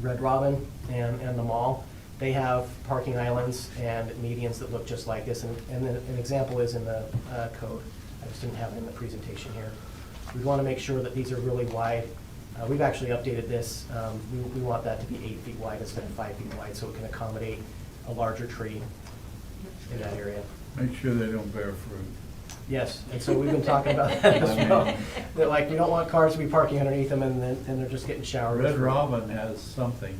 Red Robin and the mall. They have parking islands and medians that look just like this, and an example is in the code. I just didn't have it in the presentation here. We want to make sure that these are really wide. We've actually updated this. We want that to be 8 feet wide instead of 5 feet wide, so it can accommodate a larger tree in that area. Make sure they don't bear fruit. Yes, and so we've been talking about that as well. That like, we don't want cars to be parking underneath them and they're just getting showered. Red Robin has something,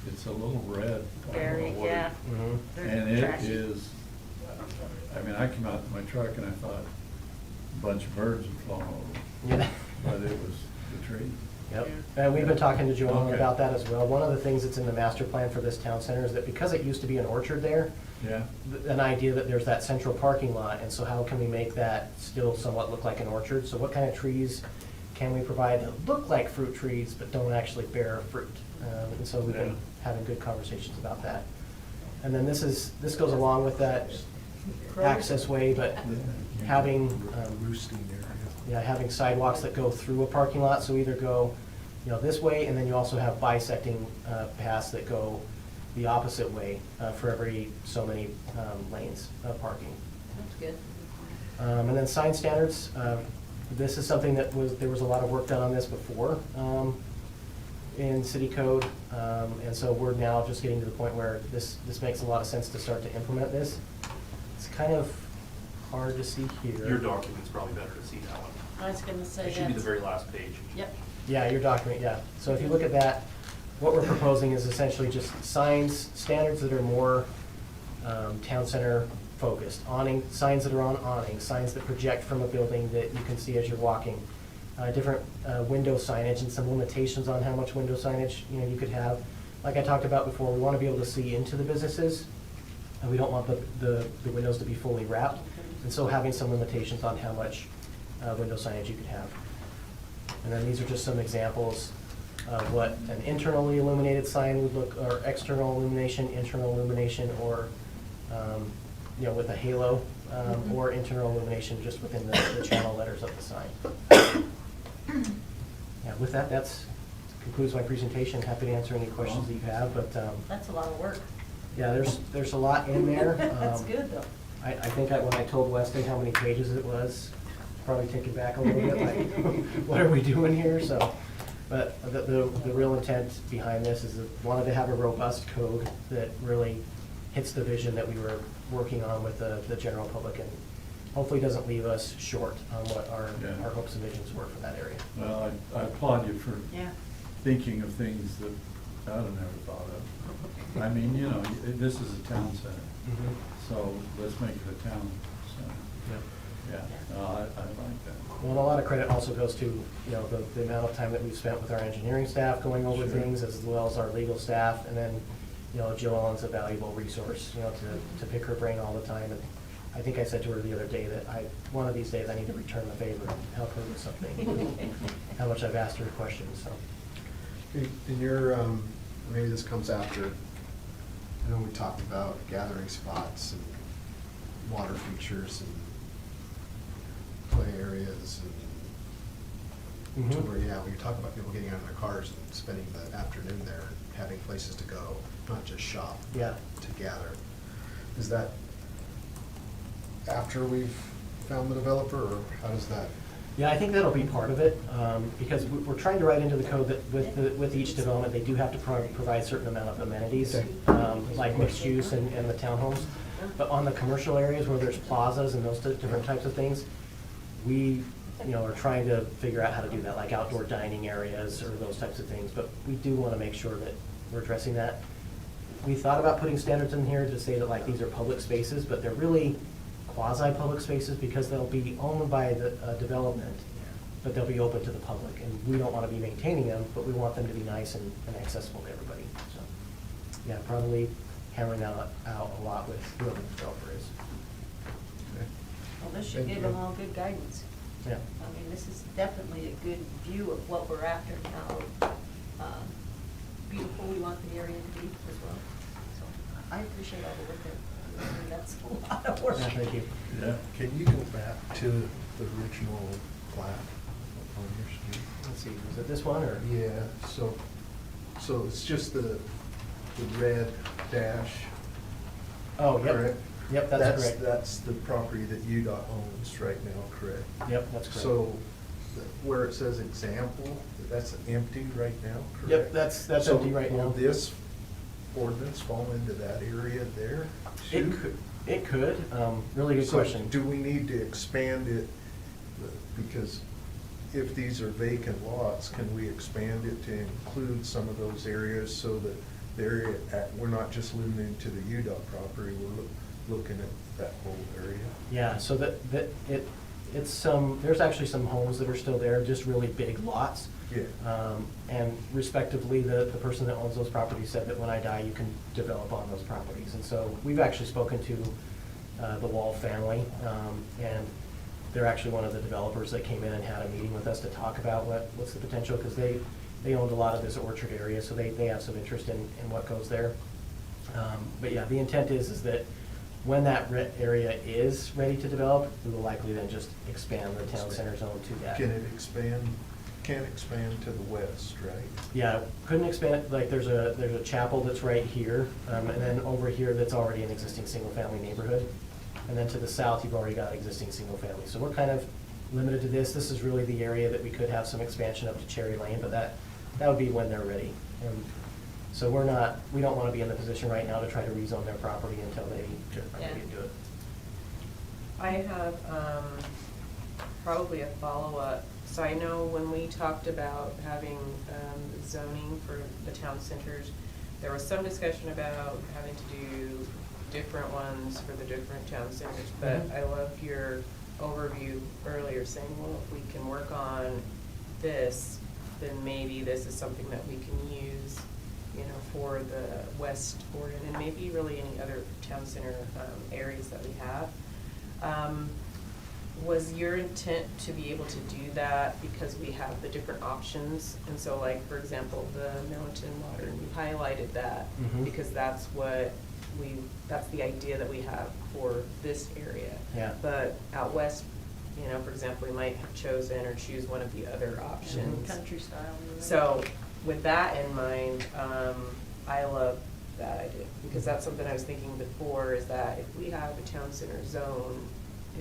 it's a little red. I don't know Very, what it- yeah. Mhm. They're And it trashy. is, I mean, I came out in my truck and I thought a bunch of birds had flown over, Yeah. but it was the tree. Yep, and we've been talking to Joanna Okay. about that as well. One of the things that's in the master plan for this town center is that because it used to be an orchard there, Yeah, an idea that there's that central parking lot, and so how can we make that still somewhat look like an orchard? So what kind of trees can we provide that look like fruit trees but don't actually bear fruit? And so we've been having good conversations about that. And then this goes along with that access way, but having, Roosting area. yeah, having sidewalks that go through a parking lot, so either go, you know, this way, and then you also have bisecting paths that go the opposite way for every so many lanes of parking. That's good. And then sign standards, this is something that there was a lot of work done on this before in city code, and so we're now just getting to the point where this makes a lot of sense to start to implement this. It's kind of hard to see here. Your document's probably better to see that one. I was gonna say It should be the that's- very last page. Yep. Yeah, your document, yeah. So if you look at that, what we're proposing is essentially just signs, standards that are more town center focused. Signs that are on awnings, signs that project from a building that you can see as you're walking. Different window signage and some limitations on how much window signage, you know, you could have. Like I talked about before, we want to be able to see into the businesses, and we don't want the windows to be fully wrapped. And so having some limitations on how much window signage you could have. And then these are just some examples of what an internally illuminated sign would look, or external illumination, internal illumination, or, you know, with a halo, or internal illumination just within the channel letters of the sign. Yeah, with that, concludes my presentation. Happy to answer any questions that you have, but, That's a lot of work. yeah, there's a lot in there. That's good, though. I think when I told Weston how many pages it was, probably taken back a little bit, like, what are we doing here? So, but the real intent behind this is that we wanted to have a robust code that really hits the vision that we were working on with the general public, and hopefully doesn't leave us short on what our hopes and visions were for that area. well, I applaud you for Yeah. thinking of things that I'd have never thought of. I mean, you know, this is a town center, so let's make it a town center. Yeah. Yeah, no, I like that. Well, and a lot of credit also goes to, you know, the amount of time that we've spent with our engineering staff going over Sure. things, as well as our legal staff, and then, you know, Joellen's a valuable resource, you know, to pick her brain all the time. And I think I said to her the other day that one of these days I need to return the favor and help her with something. How much I've asked her questions, so. In your, maybe this comes after, I know we talked about gathering spots and water features and play areas and to Mhm. where, yeah, when you're talking about people getting out of their cars and spending the afternoon there and having places to go, not just shop. Yeah. To gather. Is that after we've found the developer, or how does that? Yeah, I think that'll be part of it, because we're trying to write into the code that with each development, they do have to provide a certain amount of amenities, Okay. like mixed use and the townhomes. But on the commercial areas where there's plazas and those different types of things, we, you know, are trying to figure out how to do that, like outdoor dining areas or those types of things. But we do want to make sure that we're addressing that. We thought about putting standards in here to say that like these are public spaces, but they're really quasi-public spaces because they'll be owned by the development, but they'll be open to the public. And we don't want to be maintaining them, but we want them to be nice and accessible to everybody. So, yeah, probably hammering that out a lot with whoever the developer is. Well, this should Thank give you. them all good guidance. Yeah. I mean, this is definitely a good view of what we're after and how beautiful we want the area to be as well. So I appreciate all the work that, I mean, that's a lot of work. Yeah, thank you. Yeah. Can you go back to the original plat on your street? Let's see, was it this one or? Yeah, so it's just the red dash. Oh, yep. Correct? Yep, that's correct. That's the property that UDOT owns right now, correct? Yep, that's correct. So where it says example, that's empty right now, correct? Yep, that's empty right now. So will this ordinance fall into that area there? It too? could, it could, really good So question. do we need to expand it? Because if these are vacant lots, can we expand it to include some of those areas so that we're not just limited to the UDOT property, we're looking at that whole area? Yeah, so it's there's actually some homes that are still there, just really big lots. Yeah. And respectively, the person that owns those properties said that when I die, you can develop on those properties. And so we've actually spoken to the Wall family, and they're actually one of the developers that came in and had a meeting with us to talk about what's the potential, because they owned a lot of this orchard area, so they have some interest in what goes there. But yeah, the intent is that when that area is ready to develop, we will likely then just expand the town center zone to that. Can it expand, can't expand to the west, right? Yeah, couldn't expand, like, there's a chapel that's right here, and then over here that's already an existing single-family neighborhood. And then to the south, you've already got existing single-family. So we're kind of limited to this. This is really the area that we could have some expansion up to Cherry Lane, but that would be when they're ready. And so we don't want to be in the position right now to try to rezone their property until they are ready to do it. I have probably a follow-up. So I know when we talked about having zoning for the town centers, there was some discussion about having to do different ones for the different town centers. But I loved your overview earlier saying, well, if we can work on this, then maybe this is something that we can use, you know, for the West Oregon and maybe really any other town center areas that we have. Was your intent to be able to do that because we have the different options? And so, like, for example, the Millington Modern, you highlighted that because that's the idea that we have for this area. Yeah. But out west, you know, for example, we might have chosen or choose one of the other options. Country style. Maybe. So with that in mind, I love that idea because that's something I was thinking before, is that if we have a town center zone,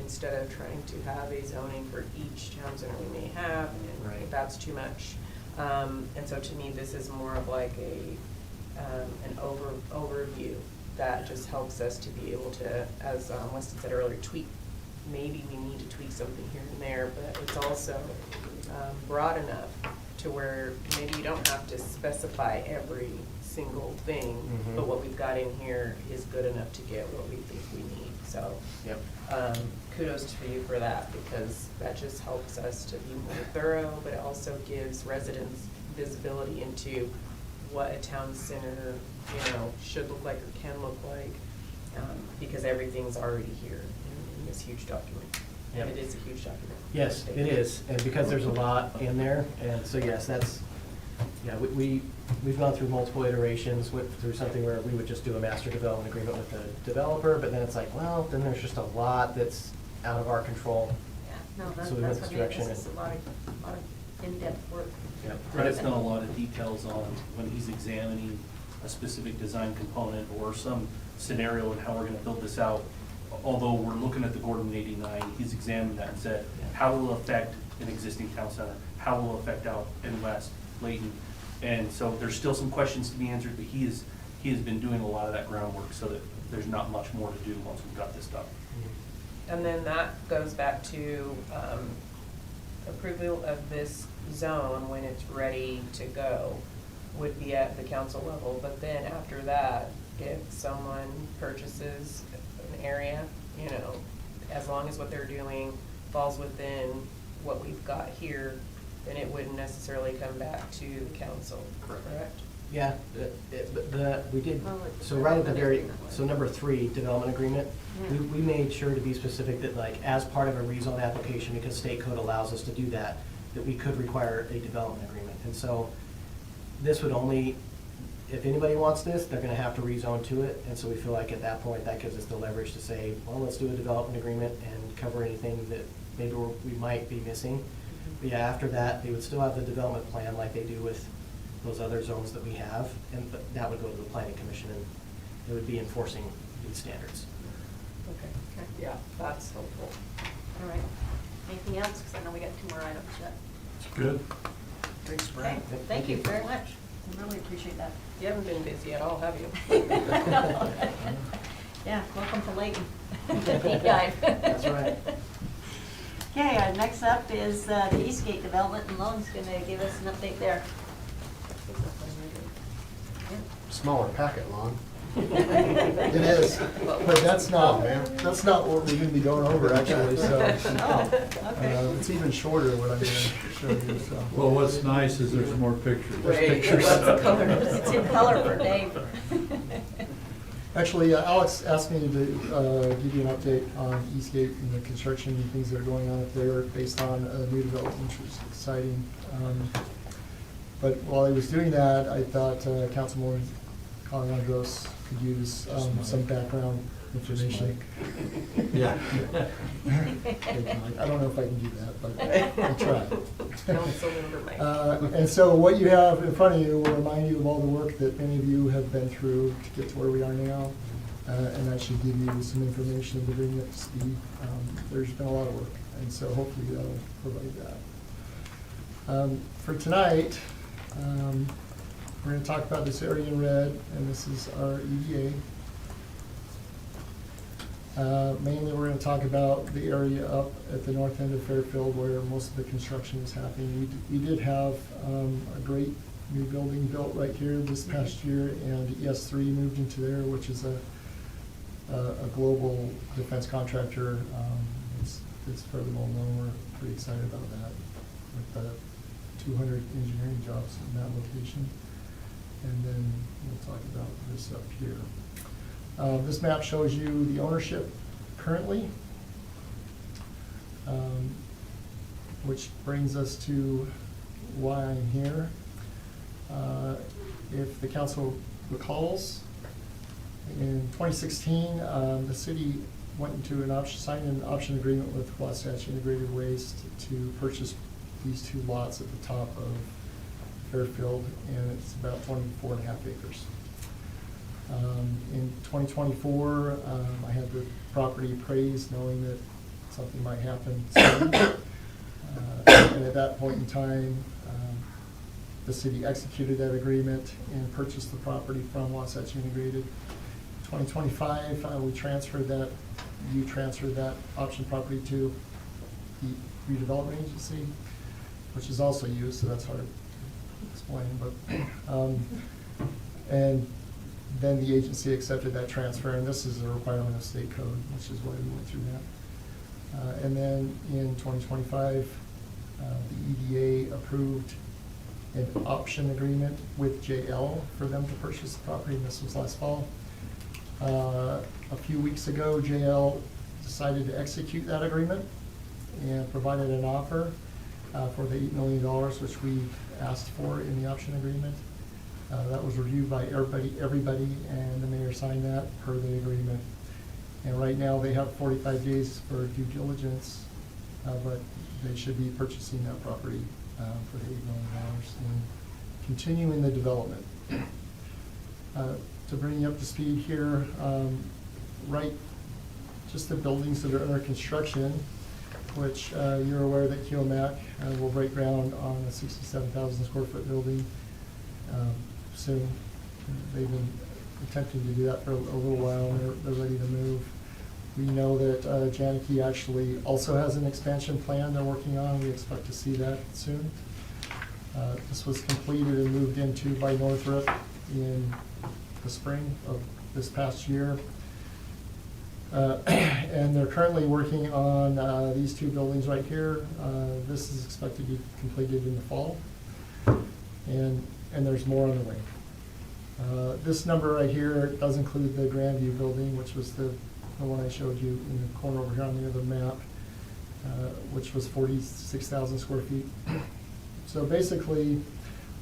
instead of trying to have a zoning for each town center we may have, and Right. that's too much. And so to me, this is more of like an overview that just helps us to be able to, as Weston said earlier, tweak. Maybe we need to tweak something here and there, but it's also broad enough to where maybe you don't have to specify every single thing, Mhm. but what we've got in here is good enough to get what we think we need, so. Yep. Kudos to you for that, because that just helps us to be more thorough, but it also gives residents visibility into what a town center, should look like or can look like, because everything's already here in this huge document. Yep. It is a huge document. Yes, it is, and because there's a lot in there, and so yes, we've gone through multiple iterations, went through something where we would just do a master development agreement with the developer, but then it's like, well, then there's just a lot that's out of our control. Yeah, no, So we went that's this what I mean, direction this is a lot of in-depth work. Yep. Brad's done a lot of details on when he's examining a specific design component or some scenario and how we're gonna build this out. Although we're looking at the Gordon 89, he's examined that and said, how will it affect an existing town center? How will it affect out in West Layton? And so there's still some questions to be answered, but he has been doing a lot of that groundwork so that there's not much more to do once we've got this done. And then that goes back to approval of this zone when it's ready to go would be at the council level. But then after that, if someone purchases an area, as long as what they're doing falls within what we've got here, then it wouldn't necessarily come back to the council, correct? Yeah, we did, Well, it's so right at the very, development so number 3, development agreement, Yeah. we made sure to be specific that like, as part of a rezone application, because state code allows us to do that we could require a development agreement. And so this would only, if anybody wants this, they're gonna have to rezone to it, and so we feel like at that point, that gives us the leverage to say, well, let's do a development agreement and cover anything that maybe we might be missing. But yeah, after that, they would still have the development plan like they do with those other zones that we have, and that would go to the planning commission, and it would be enforcing these standards. Okay. Okay. Yeah, that's helpful. All right. Anything else? Because I know we got 2 more items yet. It's good. Thanks, Okay, Brad. thank you very much. I really appreciate that. You haven't been busy at all, have you? Yeah, welcome to Layton. Deep dive. That's right. Okay, next up is the Eastgate Development, and Logan's going to give us an update there. Smaller packet, Lon. It is, but that's not what we're gonna be going over actually, so. Oh, okay. It's even shorter what I'm gonna show you, so. Well, what's nice is there's more pictures. Great, lots of colors. It's in color for Dave. Actually, Alex asked me to give you an update on Eastgate and the construction and things that are going on up there based on a new development, which is exciting. But while he was doing that, I thought Councilwoman Andros could use some background information. Yeah. I don't know if I can do that, but I'll try. Council member Mike. And so what you have in front of you will remind you of all the work that many of you have been through to get to where we are now. And that should give you some information to bring you up to speed. There's been a lot of work, and so hopefully that'll provide that. For tonight, we're going to talk about this area in red, and this is our EDA. Mainly, we're going to talk about the area up at the north end of Fairfield where most of the construction is happening. We did have a great new building built right here this past year, and ES3 moved into there, which is a global defense contractor. It's fairly well known. We're pretty excited about that, with the 200 engineering jobs in that location. And then we'll talk about this up here. This map shows you the ownership currently, which brings us to why I'm here. If the council recalls, in 2016, the city went into signed an option agreement with Wasatch Integrated Waste to purchase these 2 lots at the top of Fairfield, and it's about 24.5 acres. In 2024, I had the property appraised, knowing that something might happen soon. And at that point in time, the city executed that agreement and purchased the property from Wasatch Integrated. 2025, you transferred that option property to the redevelopment agency, which is also used, so that's hard to explain. But And then the agency accepted that transfer, and this is a requirement of state code, which is why we went through that. And then in 2025, the EDA approved an option agreement with JL for them to purchase the property, and this was last fall. A few weeks ago, JL decided to execute that agreement and provided an offer for the $8 million, which we asked for in the option agreement. That was reviewed by everybody, and the mayor signed that per the agreement. And right now, they have 45 days for due diligence, but they should be purchasing that property for the $8 million and continuing the development. To bring you up to speed here, just the buildings that are under construction, which you're aware that QMAC will break ground on a 67,000 square foot building soon. They've been attempting to do that for a little while, and they're ready to move. We know that Janeke actually also has an expansion plan they're working on. We expect to see that soon. This was completed and moved into by Northrop in the spring of this past year. And they're currently working on these two buildings right here. This is expected to be completed in the fall. And there's more on the way. This number right here does include the Grandview building, which was the one I showed you in the corner over here on the other map, which was 46,000 square feet. So basically,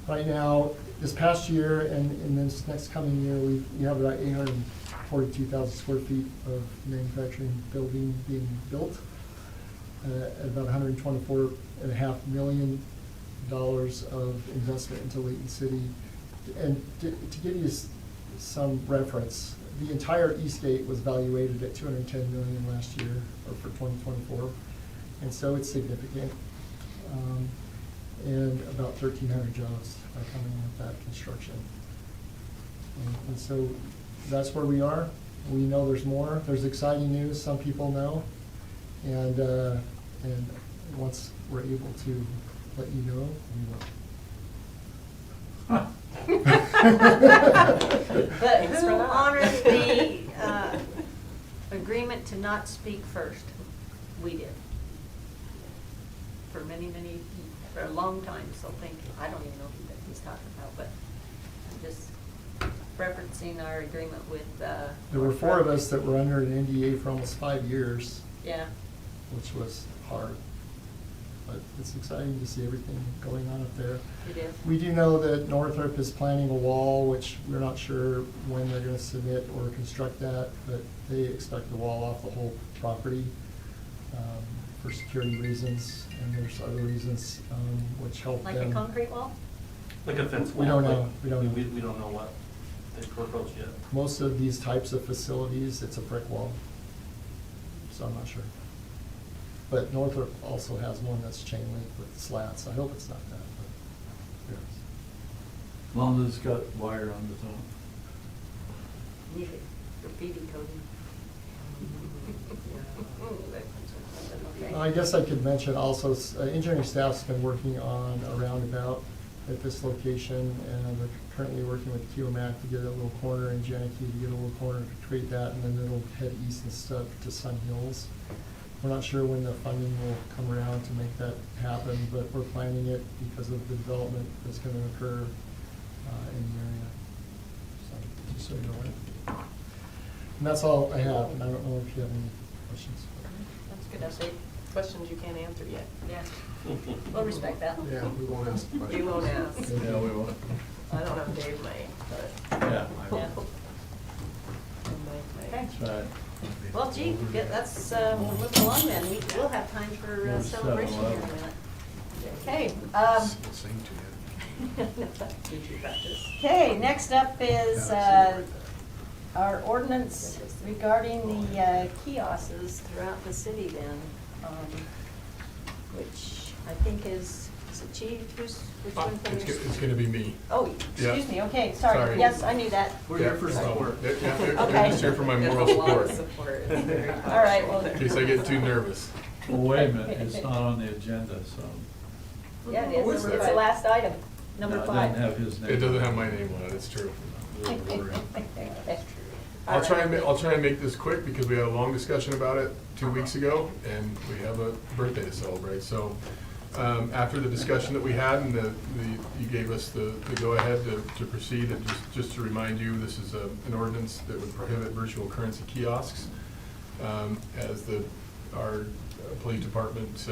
right now, this past year and in this next coming year, we have about 842,000 square feet of manufacturing building being built at about $124.5 million of investment into Layton City. And to give you some reference, the entire Eastgate was valuated at $210 million last year, or for 2024, and so it's significant. And about 1,300 jobs are coming with that construction. And so that's where we are. We know there's more. There's exciting news. Some people know, and once we're able to let you know, we will. But Thanks who for that. honored the agreement to not speak first? We did. For for a long time, so thank you. I don't even know who that he's talking about, but I'm just referencing our agreement with. There were four of us that were under an NDA for almost 5 years. Yeah. Which was hard. But it's exciting to see everything going on up there. It is. We do know that Northrop is planning a wall, which we're not sure when they're going to submit or construct that, but they expect the wall off the whole property for security reasons, and there's other reasons which help them. Like a concrete wall? Like a fence We wall. don't know. We don't know. We don't know what they proposed yet. Most of these types of facilities, it's a brick wall, so I'm not sure. But Northrop also has one that's chain link with slats. I hope it's not that, but yes. As long as it's got wire on the top. Need it, graffiti coating. I guess I could mention also, engineering staff's been working on a roundabout at this location, and we're currently working with QMAC to get a little corner, and Janeke to get a little corner to create that, and then it'll head east and stuff to Sun Hills. We're not sure when the funding will come around to make that happen, but we're planning it because of the development that's going to occur in the area. So, just so you know it. And that's all I have, and I don't know if you have any questions. That's good update. Questions you can't answer yet. Yeah. We'll respect that. Yeah, we won't ask the question. We won't ask. Yeah, we will. I don't know if Dave might, but. Yeah. I will. Yeah. Mike might. Okay. That's right. Well, gee, that's, we'll move along then. We'll have time for We'll celebration here in a settle minute. Okay. Sing to you. Did you practice? Okay, next up is our ordinance regarding the kiosks throughout the city then, which I think is it Chief? Which one from your? It's gonna be me. Oh, Yeah. excuse me, okay, sorry. Sorry. Yes, I knew that. We're here for support. I'm Okay. just here for my moral There's a lot of support, support. It's very All right, well. in case I get too nervous. Well, wait a minute, it's not on the agenda, so. Yeah, it What's is. that? It's the last item, No, number it 5. doesn't have his name. It doesn't have my name on it, it's true. I'll try and make this quick because we had a long discussion about it 2 weeks ago, and we have a birthday to celebrate. So, after the discussion that we had and you gave us the go-ahead to proceed, and just to remind you, this is an ordinance that would prohibit virtual currency kiosks. As our police department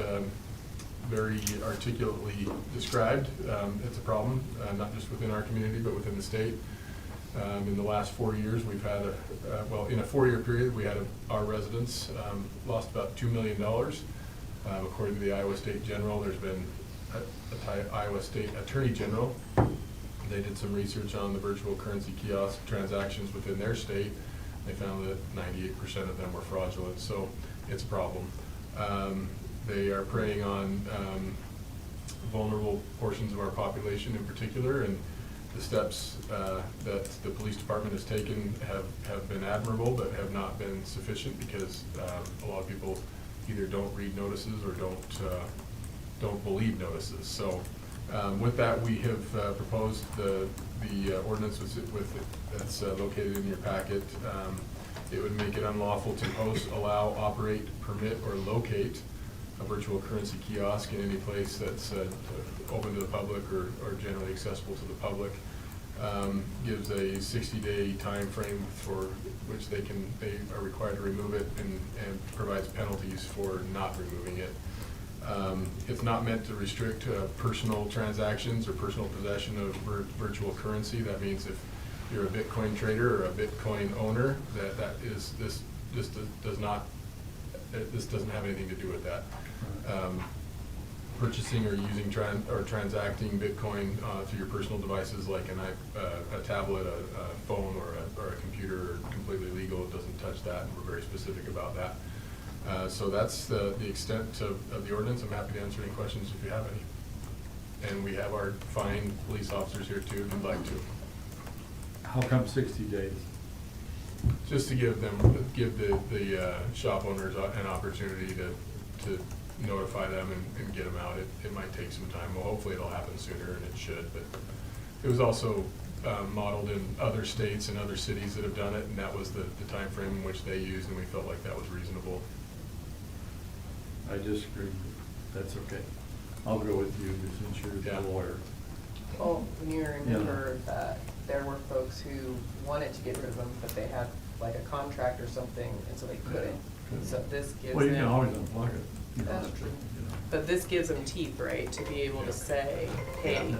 very articulately described, it's a problem, not just within our community, but within the state. In the last 4 years, we've had in a 4-year period, our residents lost about $2 million. According to the Iowa State General, there's been a Iowa State Attorney General. They did some research on the virtual currency kiosk transactions within their state. They found that 98% of them were fraudulent, so it's a problem. They are preying on vulnerable portions of our population in particular, and the steps that the police department has taken have been admirable, but have not been sufficient because a lot of people either don't read notices or don't believe notices. So with that, we have proposed the ordinance that's located in your packet. It would make it unlawful to host, allow, operate, permit, or locate a virtual currency kiosk in any place that's open to the public or generally accessible to the public. Gives a 60-day time frame for which they are required to remove it, and provides penalties for not removing it. It's not meant to restrict personal transactions or personal possession of virtual currency. That means if you're a Bitcoin trader or a Bitcoin owner, this doesn't have anything to do with that. Purchasing or using transacting Bitcoin through your personal devices like a tablet, a phone, or a computer are completely legal. It doesn't touch that, and we're very specific about that. So that's the extent of the ordinance. I'm happy to answer any questions if you have any. And we have our fine police officers here too, if you'd like to. How come 60 days? Just to give the shop owners an opportunity to notify them and get them out. It might take some time. Well, hopefully it'll happen sooner, and it should, but it was also modeled in other states and other cities that have done it, and that was the time frame in which they used, and we felt like that was reasonable. I disagree. That's okay. I'll go with you since you're the lawyer. Well, when you remember that there were folks who wanted to get rid of them, but they had like a contract or something, and so they couldn't. So this gives them. Well, you can always unplug it. That's true. You know. But this gives them teeth, right, to be able to say, hey,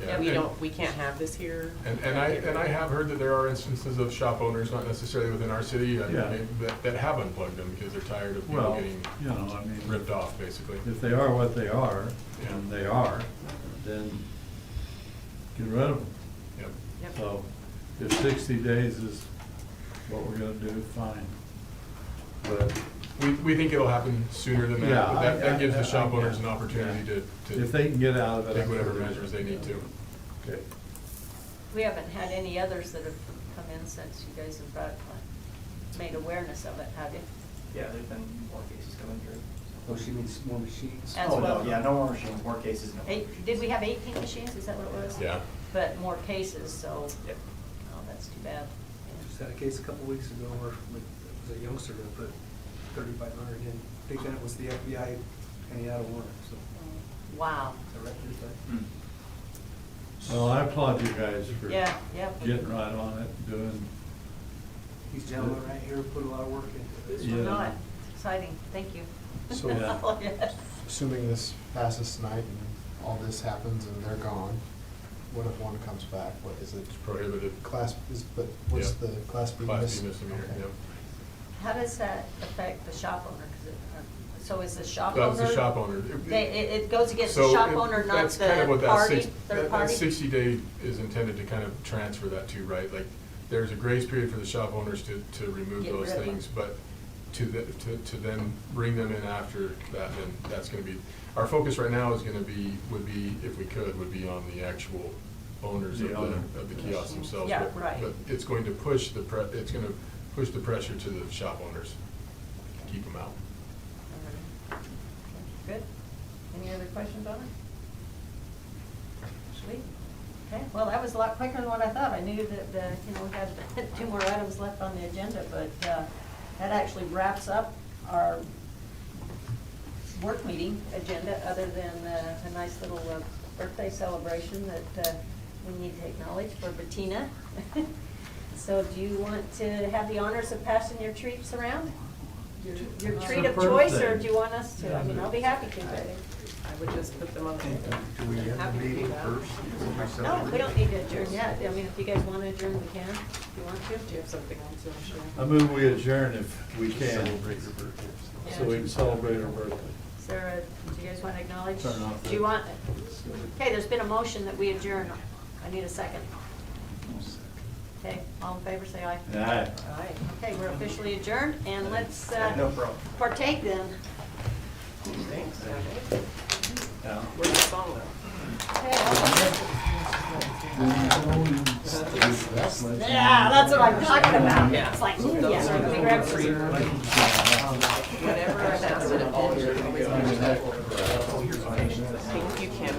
Yeah. we can't have this here. And I have heard that there are instances of shop owners, not necessarily within our city, that have unplugged them because they're tired of people getting ripped off, basically. If they are what they are, Yeah. and they are, then get rid of them. Yep. So if 60 days is what we're gonna do, fine. But We think it'll happen sooner than that, Yeah, but that gives the I shop get owners it. an opportunity if they can get out of it. take I'm whatever sure measures they need to. Okay. We haven't had any others that have come in since you guys have made awareness of it, have you? Yeah, there's been more cases coming through. Oh, she means more machines? As Oh, well. no, yeah, no more machines, more cases. No. Did we have 18 machines, is that what it was? Yeah. But more cases, so, Yep. oh, that's too bad. Just had a case a couple weeks ago where it was a youngster that put 3,500 in. I think that was the FBI and he had a warrant, so. Wow. Is that right, Thursday? Well, I applaud you guys for Yeah. getting right on it, doing. These gentlemen right here put a lot of work into this. Yeah. Not exciting, thank you. So- Yeah. Assuming this passes tonight and all this happens and they're gone, what if one comes back? What is it? It's prohibited. But what's Yeah. the Class B? Class B misdemeanor, Okay. yep. How does that affect the shop owner? 'Cause so is the shop owner? That's the shop owner. It goes against the So shop it- owner, not that's kind of the what that party, that third party? 60-day is intended to kind of transfer that to, right? Like, there's a grace period for the shop owners to remove Get those rid of them. things, but to then bring them in after that, then that's gonna be, our focus right now is gonna be, would be, if we could, would be on the actual owners The owner. of the kiosks themselves. Yeah, But- right. But it's going to push the pressure to the shop owners to keep them out. Good. Any other questions on it? Sweet. Okay. Well, that was a lot quicker than what I thought. I knew that, we had 2 more items left on the agenda, but that actually wraps up our work meeting agenda, other than a nice little birthday celebration that we need to acknowledge for Bettina. So do you want to have the honors of passing your treats around? Your It's treat her of choice, or birthday. do you want us to? I mean, I'll be happy to, but. I would just put them on. Do we have Happy the to do meeting that. first? No, we don't need to adjourn yet. I mean, if you guys want to adjourn, we can, if you want to. Do you have something else you want to share? I move we adjourn if we can, Celebrate your birthday. so we can celebrate our birthday. Sarah, do you guys want to acknowledge? Turn off Do you the- want, okay, there's been a motion that we adjourn. I need a second. Okay, all in favor, say aye. Aye. Aye. Okay, we're officially adjourned, and let's No problem. partake then. Thanks. Yeah. Where's the song though? Okay, yeah, that's what I'm talking about. Yeah. It's like, yeah, let me grab some. Whenever I'm asked at a venture, I always thank you, Kim.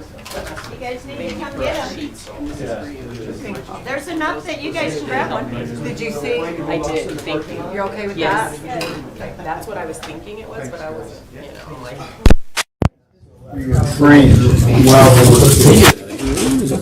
You guys need to come get them. Yeah. There's enough that you guys can grab one. Did you see? I did, thank you. You're okay with Yes. that? That's what I was thinking it was, but I wasn't, I'm like. Freeze. Well.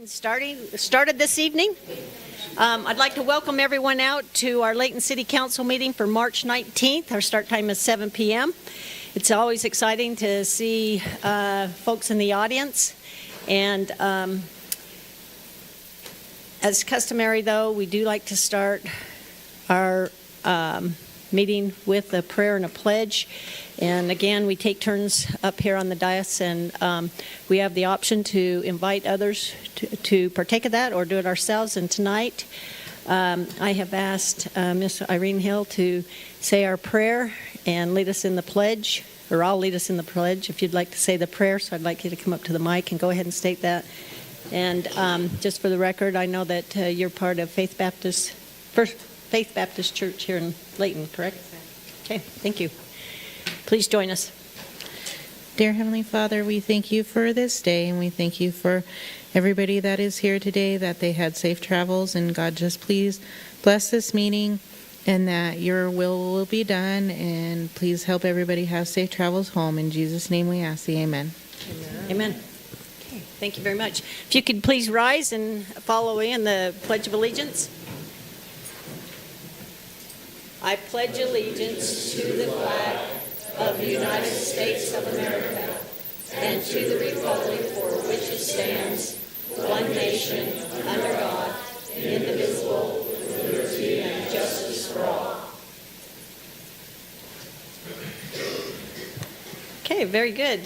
Started this evening. I'd like to welcome everyone out to our Layton City Council meeting for March 19th. Our start time is 7 p.m. It's always exciting to see folks in the audience. And as customary, though, we do like to start our meeting with a prayer and a pledge. And again, we take turns up here on the dais, and we have the option to invite others to partake of that or do it ourselves. And tonight, I have asked Miss Irene Hill to say our prayer and lead us in the pledge, or I'll lead us in the pledge if you'd like to say the prayer. So I'd like you to come up to the mic and go ahead and state that. And just for the record, I know that you're part of First Faith Baptist Church here in Layton, correct? Okay, thank you. Please join us. Dear Heavenly Father, we thank you for this day, and we thank you for everybody that is here today, that they had safe travels. And God, just please bless this meeting and that your will be done. And please help everybody have safe travels home. In Jesus' name we ask thee, amen. Amen. Okay, thank you very much. If you could please rise and follow in the Pledge of Allegiance. I pledge allegiance to the flag of the United States of America and to the republic for which it stands, one nation, under God, indivisible, with liberty and justice for all. Okay, very good.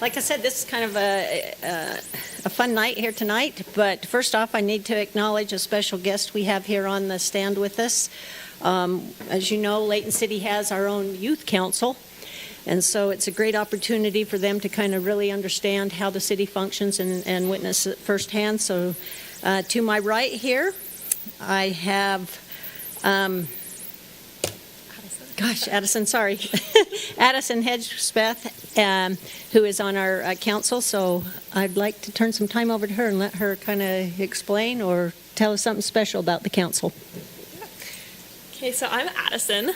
Like I said, this is kind of a fun night here tonight, but first off, I need to acknowledge a special guest we have here on the stand with us. As you know, Layton City has our own youth council, and so it's a great opportunity for them to kind of really understand how the city functions and witness it firsthand. So to my right here, I have... Addison, sorry. Addison Hedgespeth, who is on our council. So I'd like to turn some time over to her and let her kind of explain or tell us something special about the council. Okay, so I'm Addison.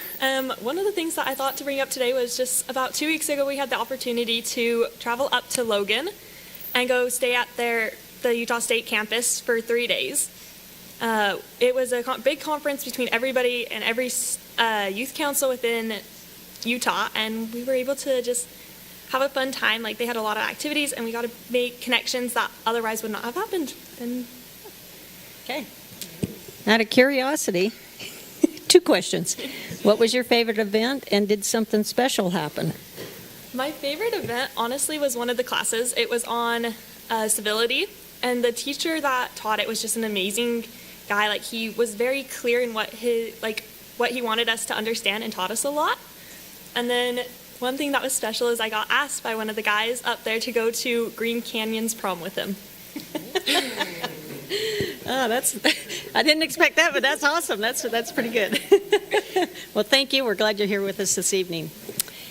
One of the things that I thought to bring up today was just about 2 weeks ago, we had the opportunity to travel up to Logan and go stay at the Utah State campus for 3 days. It was a big conference between everybody and every youth council within Utah, and we were able to just have a fun time. Like, they had a lot of activities, and we got to make connections that otherwise would not have happened. And okay. Out of curiosity, 2 questions. What was your favorite event, and did something special happen? My favorite event, honestly, was one of the classes. It was on civility, and the teacher that taught it was just an amazing guy. Like, he was very clear in what he wanted us to understand and taught us a lot. And then one thing that was special is I got asked by one of the guys up there to go to Green Canyon's prom with him. I didn't expect that, but that's awesome. That's pretty good. Well, thank you. We're glad you're here with us this evening.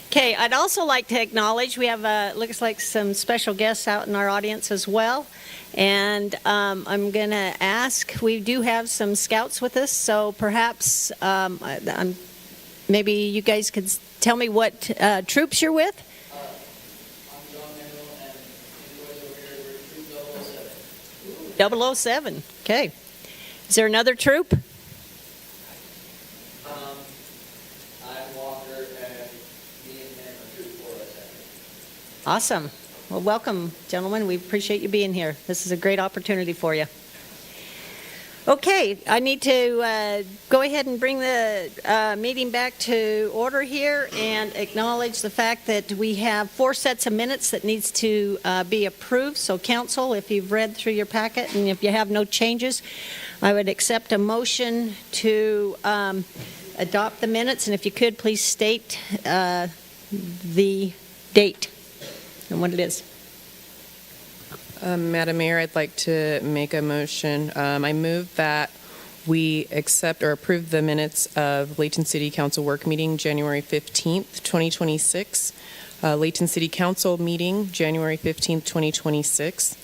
Okay, I'd also like to acknowledge we have looks like some special guests out in our audience as well. And I'm going to ask, we do have some scouts with us, so perhaps maybe you guys could tell me what troops you're with? I'm John Manuel, and the boys over here, we're Troop 007. 007, okay. Is there another troop? I'm Walker, and me and him are Troop 407. Awesome. Well, welcome, gentlemen. We appreciate you being here. This is a great opportunity for you. Okay, I need to go ahead and bring the meeting back to order here and acknowledge the fact that we have 4 sets of minutes that needs to be approved. So, council, if you've read through your packet and if you have no changes, I would accept a motion to adopt the minutes. And if you could, please state the date and what it is. Madam Mayor, I'd like to make a motion. I move that we accept or approve the minutes of Layton City Council work meeting January 15th, 2026, Layton City Council meeting January 15th, 2026,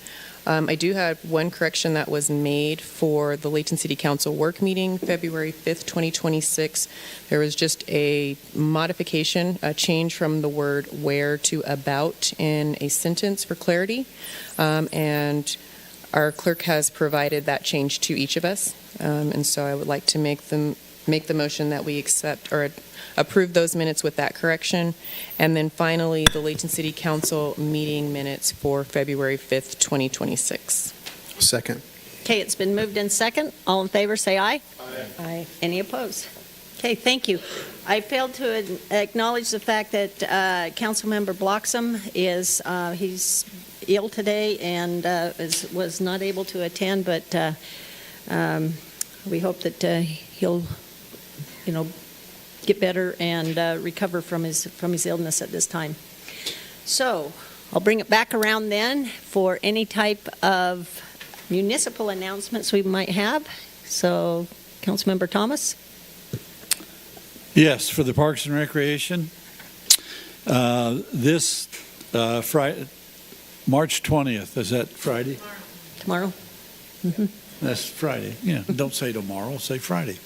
I do have one correction that was made for the Layton City Council work meeting, February 5th, 2026. There was just a modification, a change from the word where to about in a sentence for clarity. And our clerk has provided that change to each of us. And so I would like to make the motion that we accept or approve those minutes with that correction. And then finally, the Layton City Council meeting minutes for February 5th, 2026. Second. Okay, it's been moved in second. All in favor, say aye. Aye. Aye. Any opposed? Okay, thank you. I failed to acknowledge the fact that Councilmember Bloxham is, he's ill today and was not able to attend, but we hope that he'll, get better and recover from his illness at this time. So I'll bring it back around then for any type of municipal announcements we might have. So, Councilmember Thomas? Yes, for the Parks and Recreation, this Friday, March 20th, is that Friday? Tomorrow? That's Friday. Yeah, don't say tomorrow, say Friday.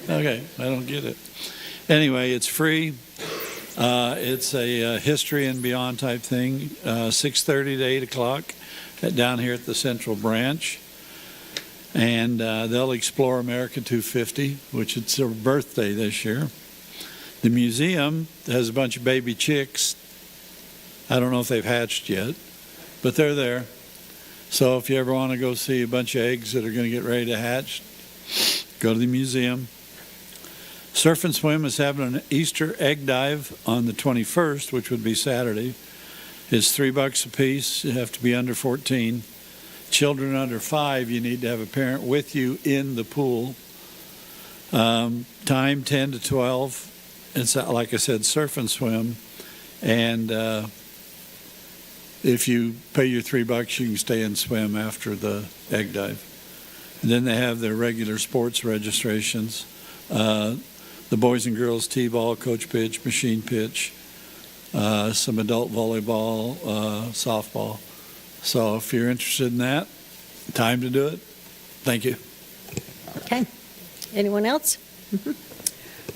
Okay, I don't get it. Anyway, it's free. It's a history and beyond type thing, 6:30 to 8 o'clock down here at the Central Branch. And they'll explore America 250, which it's their birthday this year. The museum has a bunch of baby chicks. I don't know if they've hatched yet, but they're there. So if you ever want to go see a bunch of eggs that are going to get ready to hatch, go to the museum. Surf and Swim is having an Easter egg dive on the 21st, which would be Saturday. It's $3 a piece. You have to be under 14. Children under 5, you need to have a parent with you in the pool. Time 10 to 12. It's like I said, Surf and Swim. And if you pay your $3, you can stay and swim after the egg dive. And then they have their regular sports registrations. The boys and girls t-ball, coach pitch, machine pitch, some adult volleyball, softball. So if you're interested in that, time to do it. Thank you. Okay. Anyone else?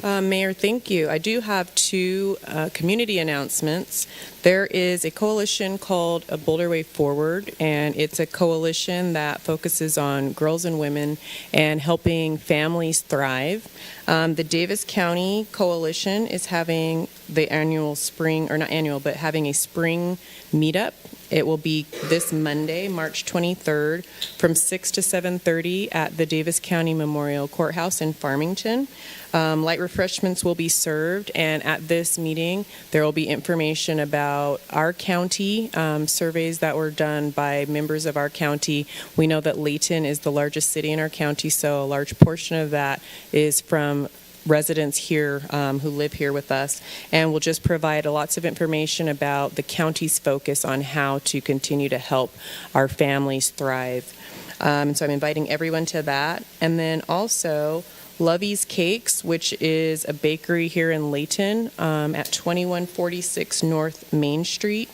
Mayor, thank you. I do have two community announcements. There is a coalition called A Bolder Way Forward, and it's a coalition that focuses on girls and women and helping families thrive. The Davis County Coalition is having the annual spring, or not annual, but having a spring meetup. It will be this Monday, March 23rd, from 6 to 7:30 at the Davis County Memorial Courthouse in Farmington. Light refreshments will be served, and at this meeting, there will be information about our county, surveys that were done by members of our county. We know that Layton is the largest city in our county, so a large portion of that is from residents here who live here with us, and we'll just provide lots of information about the county's focus on how to continue to help our families thrive. So I'm inviting everyone to that. And then also Lovey's Cakes, which is a bakery here in Layton at 2146 North Main Street.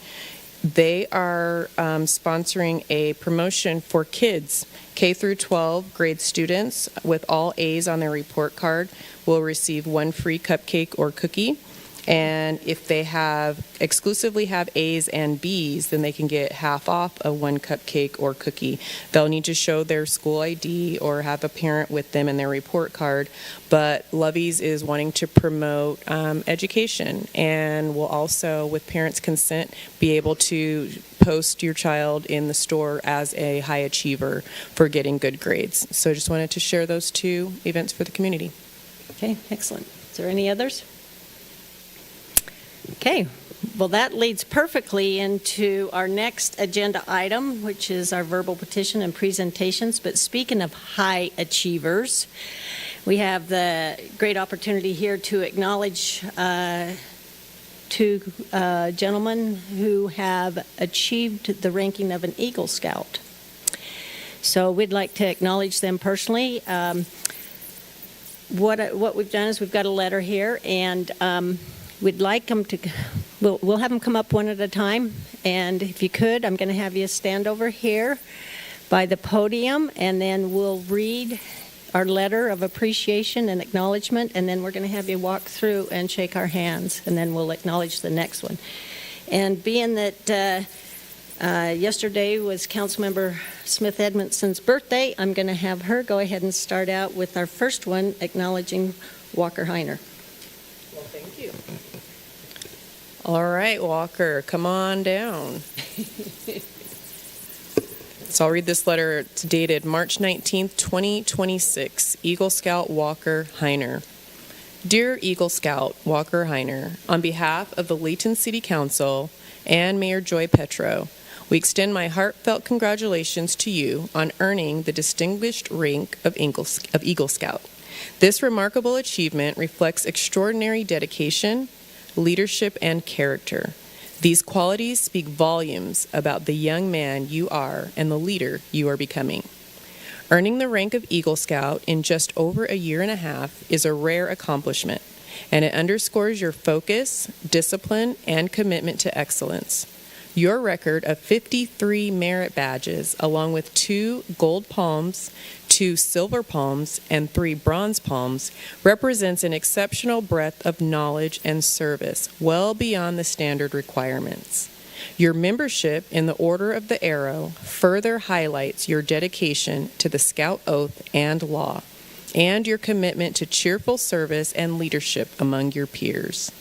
They are sponsoring a promotion for kids, K through 12 grade students with all A's on their report card will receive one free cupcake or cookie. And if they exclusively have A's and B's, then they can get half off of one cupcake or cookie. They'll need to show their school ID or have a parent with them in their report card. But Lovey's is wanting to promote education, and will also, with parents' consent, be able to post your child in the store as a high achiever for getting good grades. So just wanted to share those two events for the community. Okay, excellent. Is there any others? Okay, well, that leads perfectly into our next agenda item, which is our verbal petition and presentations. But speaking of high achievers, we have the great opportunity here to acknowledge two gentlemen who have achieved the ranking of an Eagle Scout. So we'd like to acknowledge them personally. What we've done is we've got a letter here, and we'd like them to, we'll have them come up one at a time. And if you could, I'm going to have you stand over here by the podium, and then we'll read our letter of appreciation and acknowledgement, and then we're going to have you walk through and shake our hands, and then we'll acknowledge the next one. And being that yesterday was Councilmember Smith Edmondson's birthday, I'm going to have her go ahead and start out with our first one, acknowledging Walker Heiner. Well, thank you. All right, Walker, come on down. So I'll read this letter. It's dated March 19th, 2026. Eagle Scout Walker Heiner. Dear Eagle Scout Walker Heiner, on behalf of the Layton City Council and Mayor Joy Petro, we extend my heartfelt congratulations to you on earning the distinguished rank of Eagle Scout. This remarkable achievement reflects extraordinary dedication, leadership, and character. These qualities speak volumes about the young man you are and the leader you are becoming. Earning the rank of Eagle Scout in just over a year and a half is a rare accomplishment, and it underscores your focus, discipline, and commitment to excellence. Your record of 53 merit badges, along with 2 gold palms, 2 silver palms, and 3 bronze palms, represents an exceptional breadth of knowledge and service, well beyond the standard requirements. Your membership in the Order of the Arrow further highlights your dedication to the Scout Oath and law, and your commitment to cheerful service and leadership among your peers.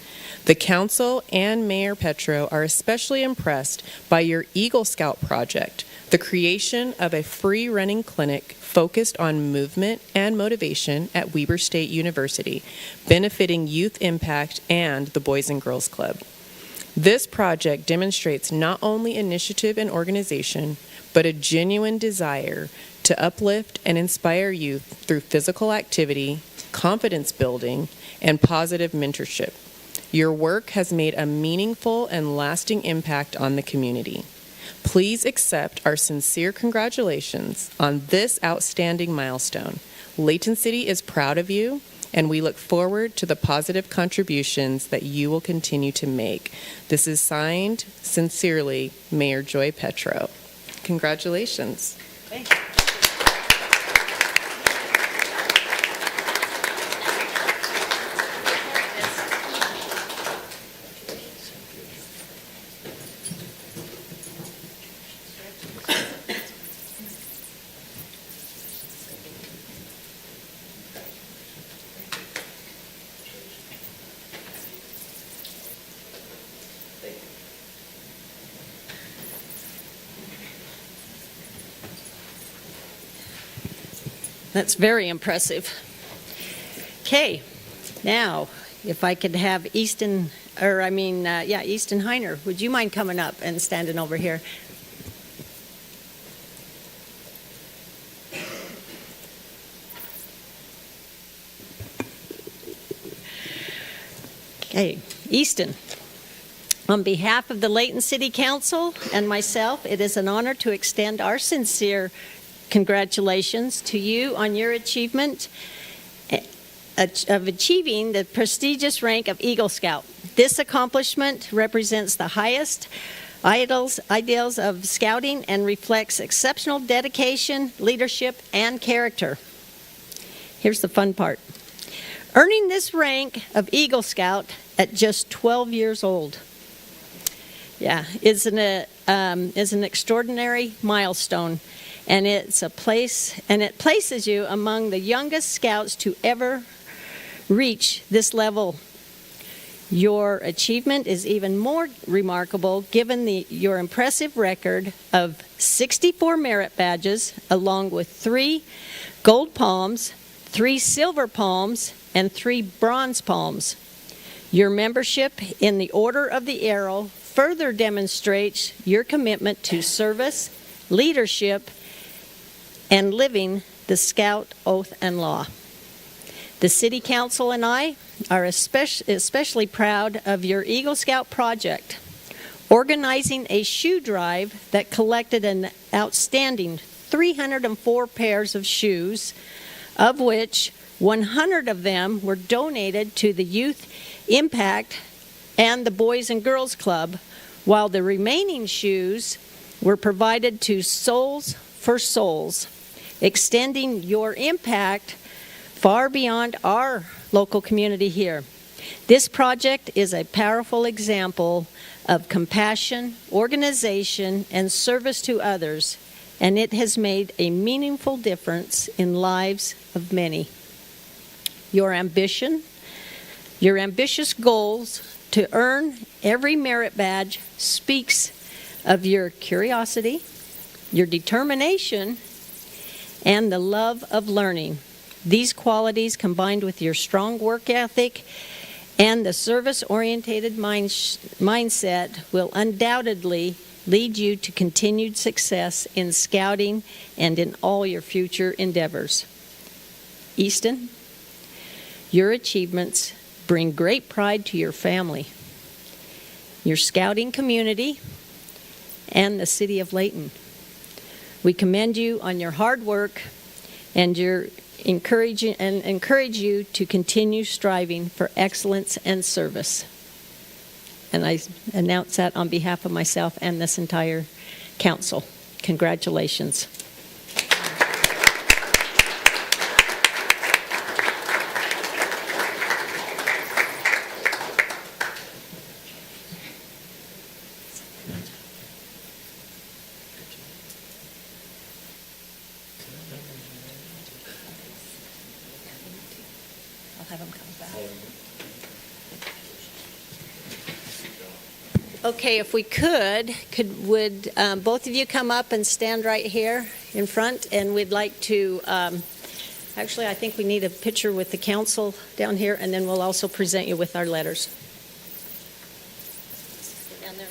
The Council and Mayor Petro are especially impressed by your Eagle Scout project, the creation of a free-running clinic focused on movement and motivation at Weber State University, benefiting youth impact and the Boys and Girls Club. This project demonstrates not only initiative and organization, but a genuine desire to uplift and inspire youth through physical activity, confidence building, and positive mentorship. Your work has made a meaningful and lasting impact on the community. Please accept our sincere congratulations on this outstanding milestone. Layton City is proud of you, and we look forward to the positive contributions that you will continue to make. This is signed, sincerely, Mayor Joy Petro. Congratulations. Thank you. That's very impressive. Okay, now, if I could have Easton Heiner, would you mind coming up and standing over here? Okay, Easton. On behalf of the Layton City Council and myself, it is an honor to extend our sincere congratulations to you on your achievement of achieving the prestigious rank of Eagle Scout. This accomplishment represents the highest ideals of scouting and reflects exceptional dedication, leadership, and character. Here's the fun part. Earning this rank of Eagle Scout at just 12 years old, is an extraordinary milestone. And it places you among the youngest scouts to ever reach this level. Your achievement is even more remarkable given your impressive record of 64 merit badges, along with 3 gold palms, 3 silver palms, and 3 bronze palms. Your membership in the Order of the Arrow further demonstrates your commitment to service, leadership, and living the Scout Oath and Law. The City Council and I are especially proud of your Eagle Scout project, organizing a shoe drive that collected an outstanding 304 pairs of shoes, of which 100 of them were donated to the Youth Impact and the Boys and Girls Club, while the remaining shoes were provided to Souls for Souls, extending your impact far beyond our local community here. This project is a powerful example of compassion, organization, and service to others, and it has made a meaningful difference in lives of many. Your ambition, your ambitious goals to earn every merit badge speaks of your curiosity, your determination, and the love of learning. These qualities, combined with your strong work ethic and the service-oriented mindset, will undoubtedly lead you to continued success in scouting and in all your future endeavors. Easton, your achievements bring great pride to your family, your scouting community, and the city of Layton. We commend you on your hard work and encourage you to continue striving for excellence and service. And I announce that on behalf of myself and this entire council. Congratulations. I'll have them come back. Okay, if we would both of you come up and stand right here in front, and we'd like to, actually, I think we need a picture with the council down here, and then we'll also present you with our letters. Down there.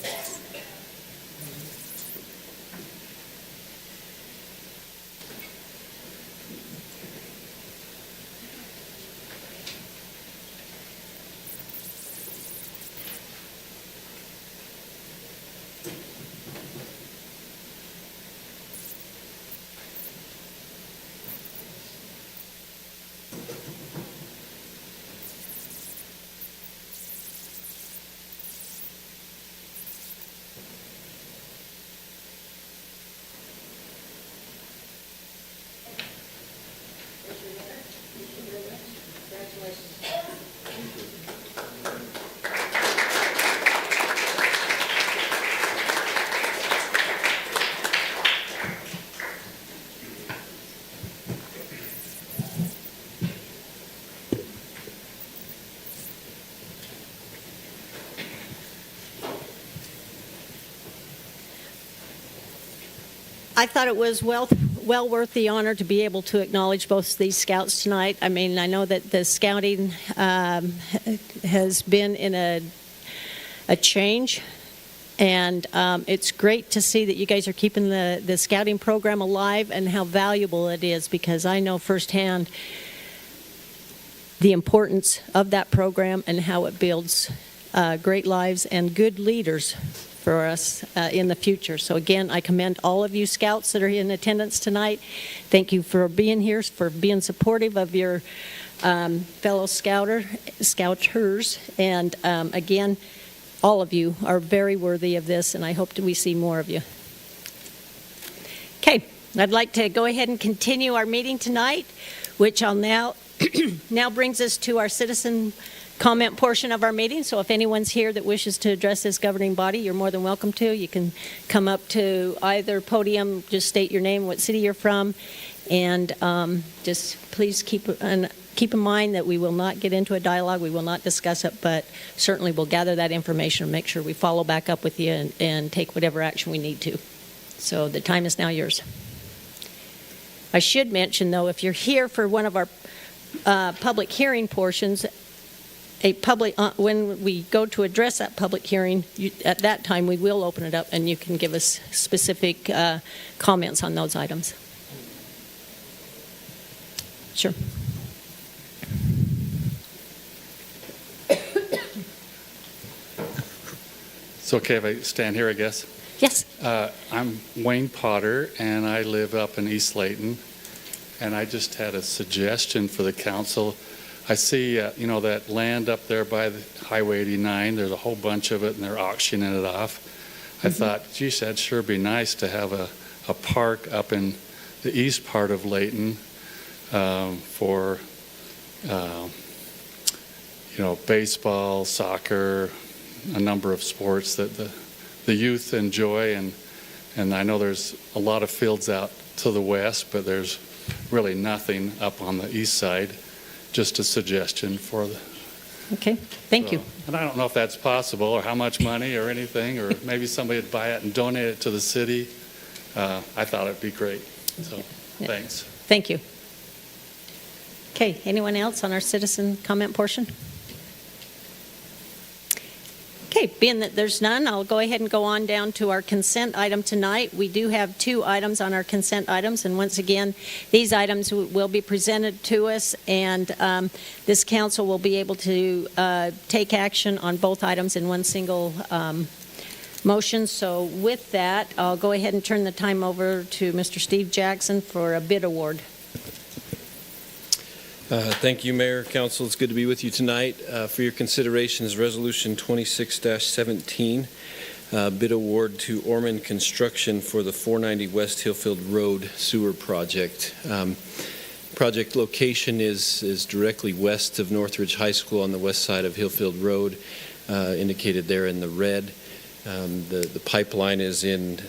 I thought it was well worth the honor to be able to acknowledge both these scouts tonight. I mean, I know that the scouting has been in a change, and it's great to see that you guys are keeping the scouting program alive and how valuable it is, because I know firsthand the importance of that program and how it builds great lives and good leaders for us in the future. So again, I commend all of you scouts that are in attendance tonight. Thank you for being here, for being supportive of your fellow scouters, and again, all of you are very worthy of this, and I hope that we see more of you. Okay, I'd like to go ahead and continue our meeting tonight, which I'll now brings us to our citizen comment portion of our meeting. So if anyone's here that wishes to address this governing body, you're more than welcome to. You can come up to either podium, just state your name, what city you're from, and just please keep in mind that we will not get into a dialogue. We will not discuss it, but certainly we'll gather that information and make sure we follow back up with you and take whatever action we need to. So the time is now yours. I should mention, though, if you're here for one of our public hearing portions, when we go to address that public hearing, at that time we will open it up and you can give us specific comments on those items. Sure. It's okay if I stand here, I guess? Yes. I'm Wayne Potter, and I live up in East Layton, and I just had a suggestion for the council. I see, that land up there by the Highway 89, there's a whole bunch of it, and they're auctioning it off. I thought, geez, that'd sure be nice to have a park up in the east part of Layton for, baseball, soccer, a number of sports that the youth enjoy. And I know there's a lot of fields out to the west, but there's really nothing up on the east side. Just a suggestion for the... Okay, thank you. And I don't know if that's possible, or how much money, or anything, or maybe somebody would buy it and donate it to the city. I thought it'd be great, so thanks. Thank you. Okay, anyone else on our citizen comment portion? Okay, being that there's none, I'll go ahead and go on down to our consent item tonight. We do have 2 items on our consent items, and once again, these items will be presented to us, and this council will be able to take action on both items in one single motion. So with that, I'll go ahead and turn the time over to Mr. Steve Jackson for a bid award. Thank you, Mayor, Council. It's good to be with you tonight. For your consideration is Resolution 26-17, bid award to Orman Construction for the 490 West Hillfield Road Sewer Project. Project location is directly west of Northridge High School on the west side of Hillfield Road, indicated there in the red. The pipeline is in...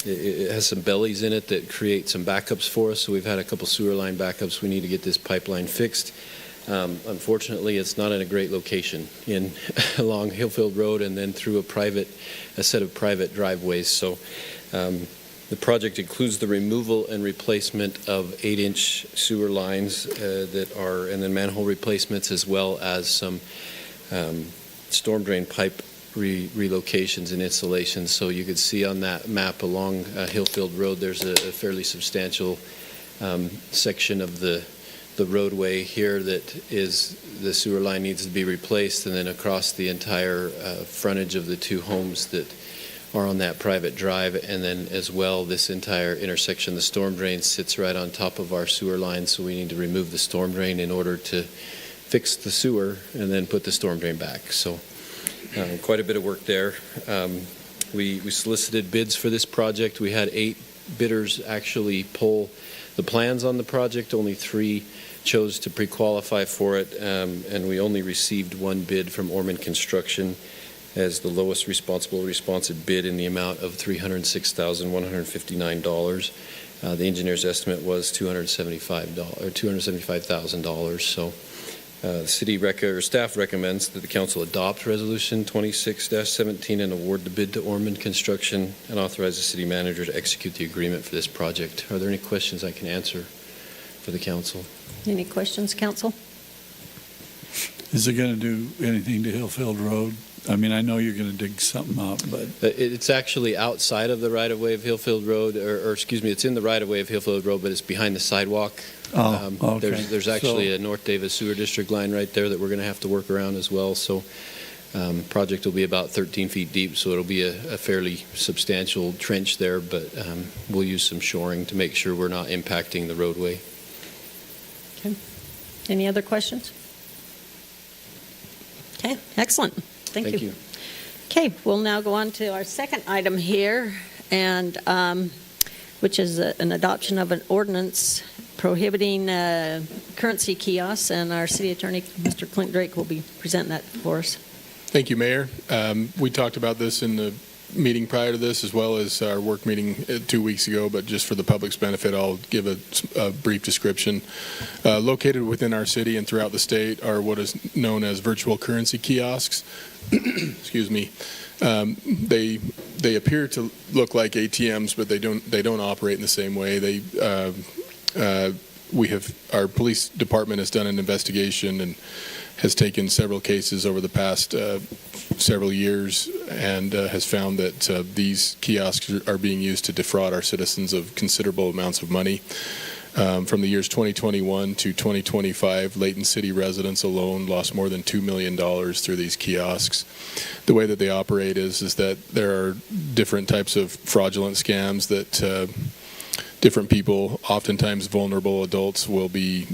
It has some bellies in it that create some backups for us, so we've had a couple sewer line backups. We need to get this pipeline fixed. Unfortunately, it's not in a great location along Hillfield Road and then through a set of private driveways. So the project includes the removal and replacement of 8-inch sewer lines and then manhole replacements, as well as some storm drain pipe relocations and installations. So you could see on that map along Hillfield Road, there's a fairly substantial section of the roadway here that is the sewer line needs to be replaced, and then across the entire frontage of the 2 homes that are on that private drive, and then as well this entire intersection, the storm drain sits right on top of our sewer line, so we need to remove the storm drain in order to fix the sewer and then put the storm drain back. So quite a bit of work there. We solicited bids for this project. We had 8 bidders actually pull the plans on the project. Only 3 chose to pre-qualify for it, and we only received 1 bid from Orman Construction as the lowest responsive bid in the amount of $306,159. The engineer's estimate was $275,000. So city staff recommends that the council adopt Resolution 26-17 and award the bid to Orman Construction and authorize the city manager to execute the agreement for this project. Are there any questions I can answer for the council? Any questions, council? Is it going to do anything to Hillfield Road? I mean, I know you're going to dig something up, but... It's actually outside of the right-of-way of Hillfield Road, or excuse me, it's in the right-of-way of Hillfield Road, but it's behind the sidewalk. Okay. There's actually a North Davis Sewer District line right there that we're going to have to work around as well. So project will be about 13 feet deep, so it'll be a fairly substantial trench there, but we'll use some shoring to make sure we're not impacting the roadway. Okay. Any other questions? Okay, excellent. Thank you. Okay, we'll now go on to our second item here, and which is an adoption of an ordinance prohibiting currency kiosks, and our city attorney, Mr. Clint Drake, will be presenting that for us. Thank you, Mayor. We talked about this in the meeting prior to this, as well as our work meeting 2 weeks ago, but just for the public's benefit, I'll give a brief description. Located within our city and throughout the state are what is known as virtual currency kiosks. Excuse me. They appear to look like ATMs, but they don't operate in the same way. Our police department has done an investigation and has taken several cases over the past several years, and has found that these kiosks are being used to defraud our citizens of considerable amounts of money. From the years 2021 to 2025, Layton City residents alone lost more than $2 million through these kiosks. The way that they operate is that there are different types of fraudulent scams that different people, oftentimes vulnerable adults, will be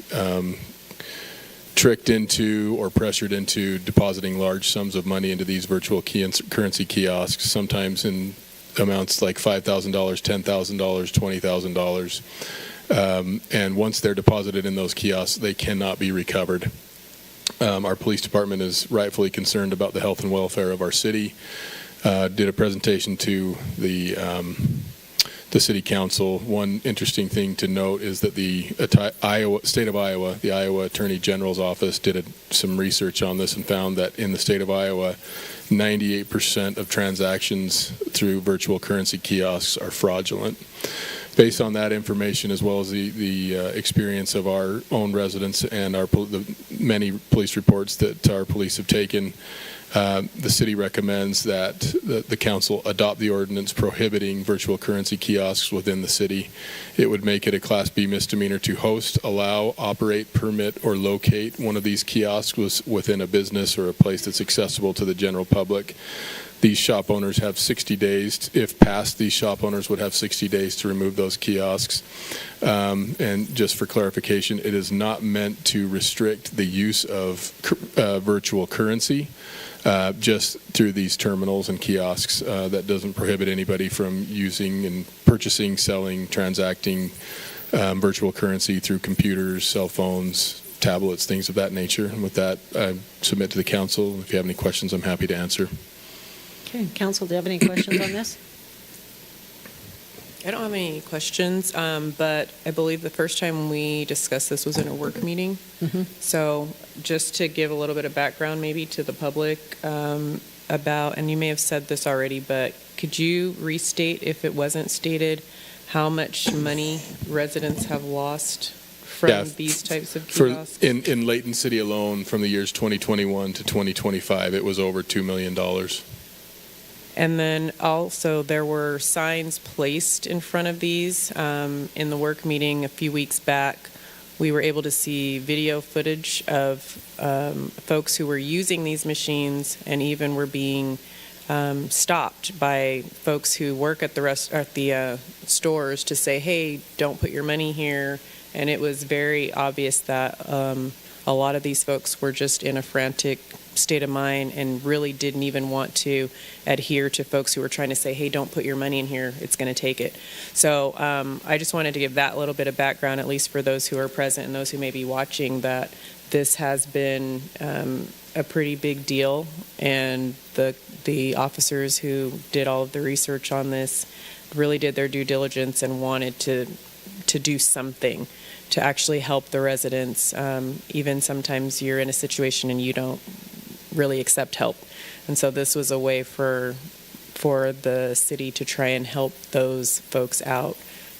tricked into or pressured into depositing large sums of money into these virtual currency kiosks, sometimes in amounts like $5,000, $10,000, $20,000. And once they're deposited in those kiosks, they cannot be recovered. Our police department is rightfully concerned about the health and welfare of our city. Did a presentation to the city council. One interesting thing to note is that the state of Iowa, the Iowa Attorney General's office did some research on this and found that in the state of Iowa, 98% of transactions through virtual currency kiosks are fraudulent. Based on that information, as well as the experience of our own residents and the many police reports that our police have taken, the city recommends that the council adopt the ordinance prohibiting virtual currency kiosks within the city. It would make it a Class B misdemeanor to host, allow, operate, permit, or locate one of these kiosks within a business or a place that's accessible to the general public. These shop owners have 60 days. If passed, these shop owners would have 60 days to remove those kiosks. And just for clarification, it is not meant to restrict the use of virtual currency. Just through these terminals and kiosks. That doesn't prohibit anybody from using and purchasing, selling, transacting virtual currency through computers, cell phones, tablets, things of that nature. And with that, I submit to the council. If you have any questions, I'm happy to answer. Okay, council, do you have any questions on this? I don't have any questions, but I believe the first time we discussed this was in a work meeting. Mm-hmm. So just to give a little bit of background maybe to the public about, and you may have said this already, but could you restate, if it wasn't stated, how much money residents have lost from these types of kiosks? In Layton City alone, from the years 2021 to 2025, it was over $2 million. And then also there were signs placed in front of these. In the work meeting a few weeks back, we were able to see video footage of folks who were using these machines and even were being stopped by folks who work at the stores to say, hey, don't put your money here. And it was very obvious that a lot of these folks were just in a frantic state of mind and really didn't even want to adhere to folks who were trying to say, hey, don't put your money in here, it's going to take it. So I just wanted to give that little bit of background, at least for those who are present and those who may be watching, that this has been a pretty big deal, and the officers who did all of the research on this really did their due diligence and wanted to do something to actually help the residents. Even sometimes you're in a situation and you don't really accept help. And so this was a way for the city to try and help those folks out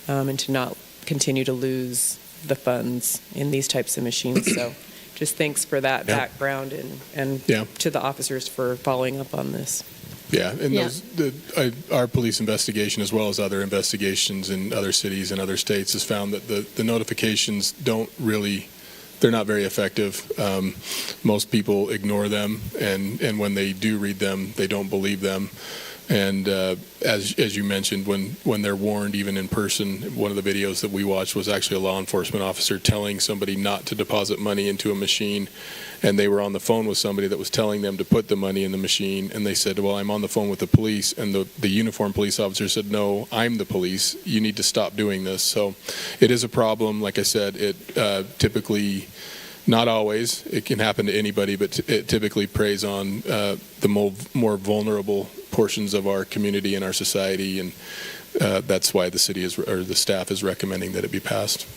and to not continue to lose the funds in these types of machines. So just thanks for that background and to the officers for following up on this. Yeah, and our police investigation, as well as other investigations in other cities and other states, has found that the notifications they're not very effective. Most people ignore them, and when they do read them, they don't believe them. And as you mentioned, when they're warned, even in person, one of the videos that we watched was actually a law enforcement officer telling somebody not to deposit money into a machine, and they were on the phone with somebody that was telling them to put the money in the machine, and they said, well, I'm on the phone with the police, and the uniformed police officer said, no, I'm the police, you need to stop doing this. So it is a problem. Like I said, it typically, not always, it can happen to anybody, but it typically preys on the more vulnerable portions of our community and our society, and that's why the city or the staff is recommending that it be passed.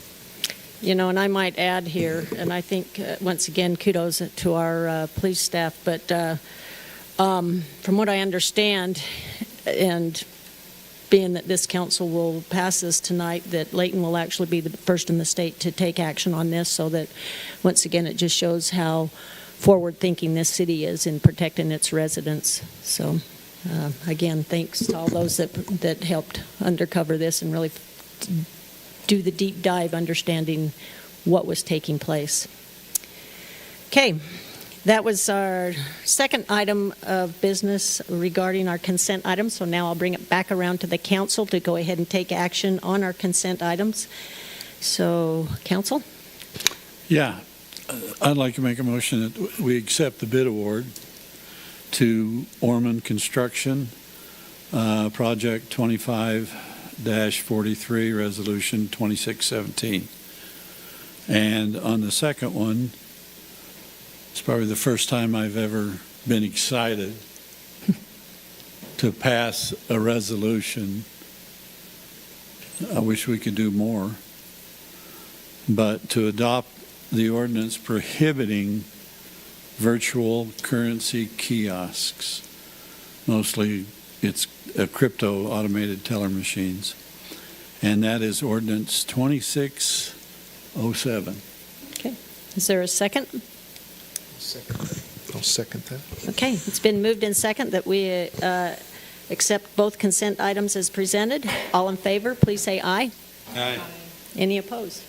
You know, and I might add here, and I think, once again, kudos to our police staff, but from what I understand, and being that this council will pass this tonight, that Layton will actually be the first in the state to take action on this, so that, once again, it just shows how forward-thinking this city is in protecting its residents. So, again, thanks to all those that helped undercover this and really do the deep dive understanding what was taking place. Okay, that was our second item of business regarding our consent items. So now I'll bring it back around to the council to go ahead and take action on our consent items. So, council? Yeah. I'd like to make a motion that we accept the bid award to Orman Construction, Project 25-43, Resolution 2617. And on the second one, it's probably the first time I've ever been excited to pass a resolution. I wish we could do more. But to adopt the ordinance prohibiting virtual currency kiosks. Mostly it's crypto automated teller machines. And that is ordinance 2607. Okay. Is there a second? I'll second that. Okay, it's been moved in second that we accept both consent items as presented. All in favor, please say aye. Aye. Any opposed?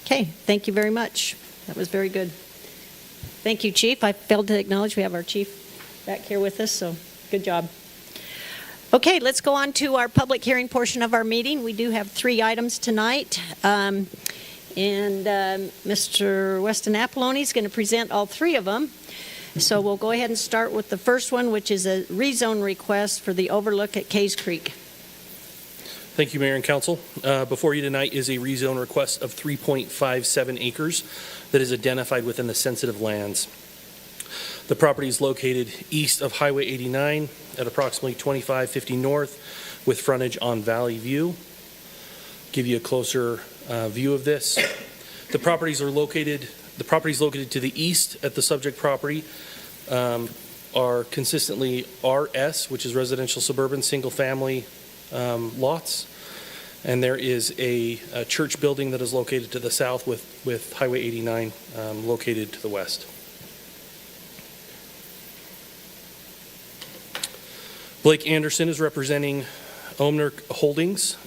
Okay, thank you very much. That was very good. Thank you, Chief. I failed to acknowledge we have our chief back here with us, so good job. Okay, let's go on to our public hearing portion of our meeting. We do have 3 items tonight. Mr. Weston Apollonie is going to present all 3 of them. So we'll go ahead and start with the first one, which is a rezone request for the overlook at Case Creek. Thank you, Mayor and Council. Before you tonight is a rezone request of 3.57 acres that is identified within the sensitive lands. The property is located east of Highway 89 at approximately 2550 north with frontage on Valley View. Give you a closer view of this. The properties located to the east at the subject property are consistently RS, which is residential suburban single family lots, and there is a church building that is located to the south with Highway 89 located to the west. Blake Anderson is representing Omner Holdings,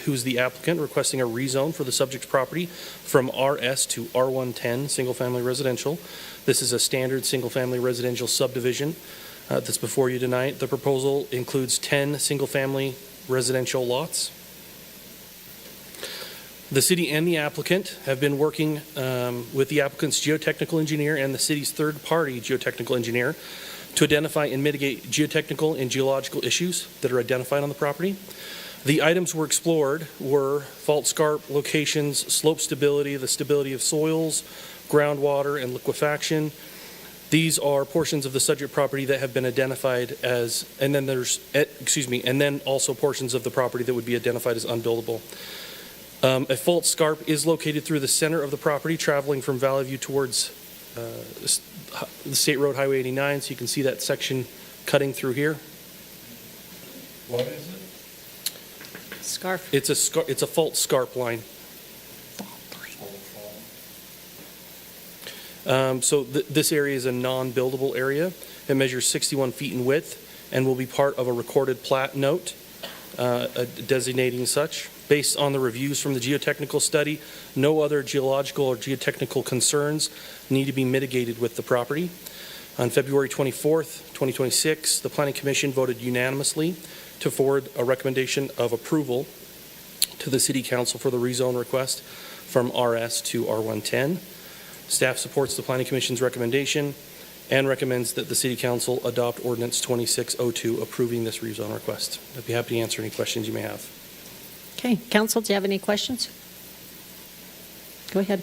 who's the applicant, requesting a rezone for the subject property from RS to R110 single family residential. This is a standard single family residential subdivision that's before you tonight. The proposal includes 10 single family residential lots. The city and the applicant have been working with the applicant's geotechnical engineer and the city's third-party geotechnical engineer to identify and mitigate geotechnical and geological issues that are identified on the property. The items were explored were fault scarp locations, slope stability, the stability of soils, groundwater, and liquefaction. These are portions of the subject property that have been identified as, and then also portions of the property that would be identified as unbuildable. A fault scarp is located through the center of the property, traveling from Valley View towards the State Road Highway 89, so you can see that section cutting through here. What is it? Scarf. It's a fault scarp line. This area is a non-buildable area. It measures 61 feet in width and will be part of a recorded plat note designating such. Based on the reviews from the geotechnical study, no other geological or geotechnical concerns need to be mitigated with the property. On February 24th, 2026, the Planning Commission voted unanimously to forward a recommendation of approval to the City Council for the rezone request from RS to R110. Staff supports the Planning Commission's recommendation and recommends that the City Council adopt Ordinance 2602 approving this rezone request. I'd be happy to answer any questions you may have. Okay, Council, do you have any questions? Go ahead.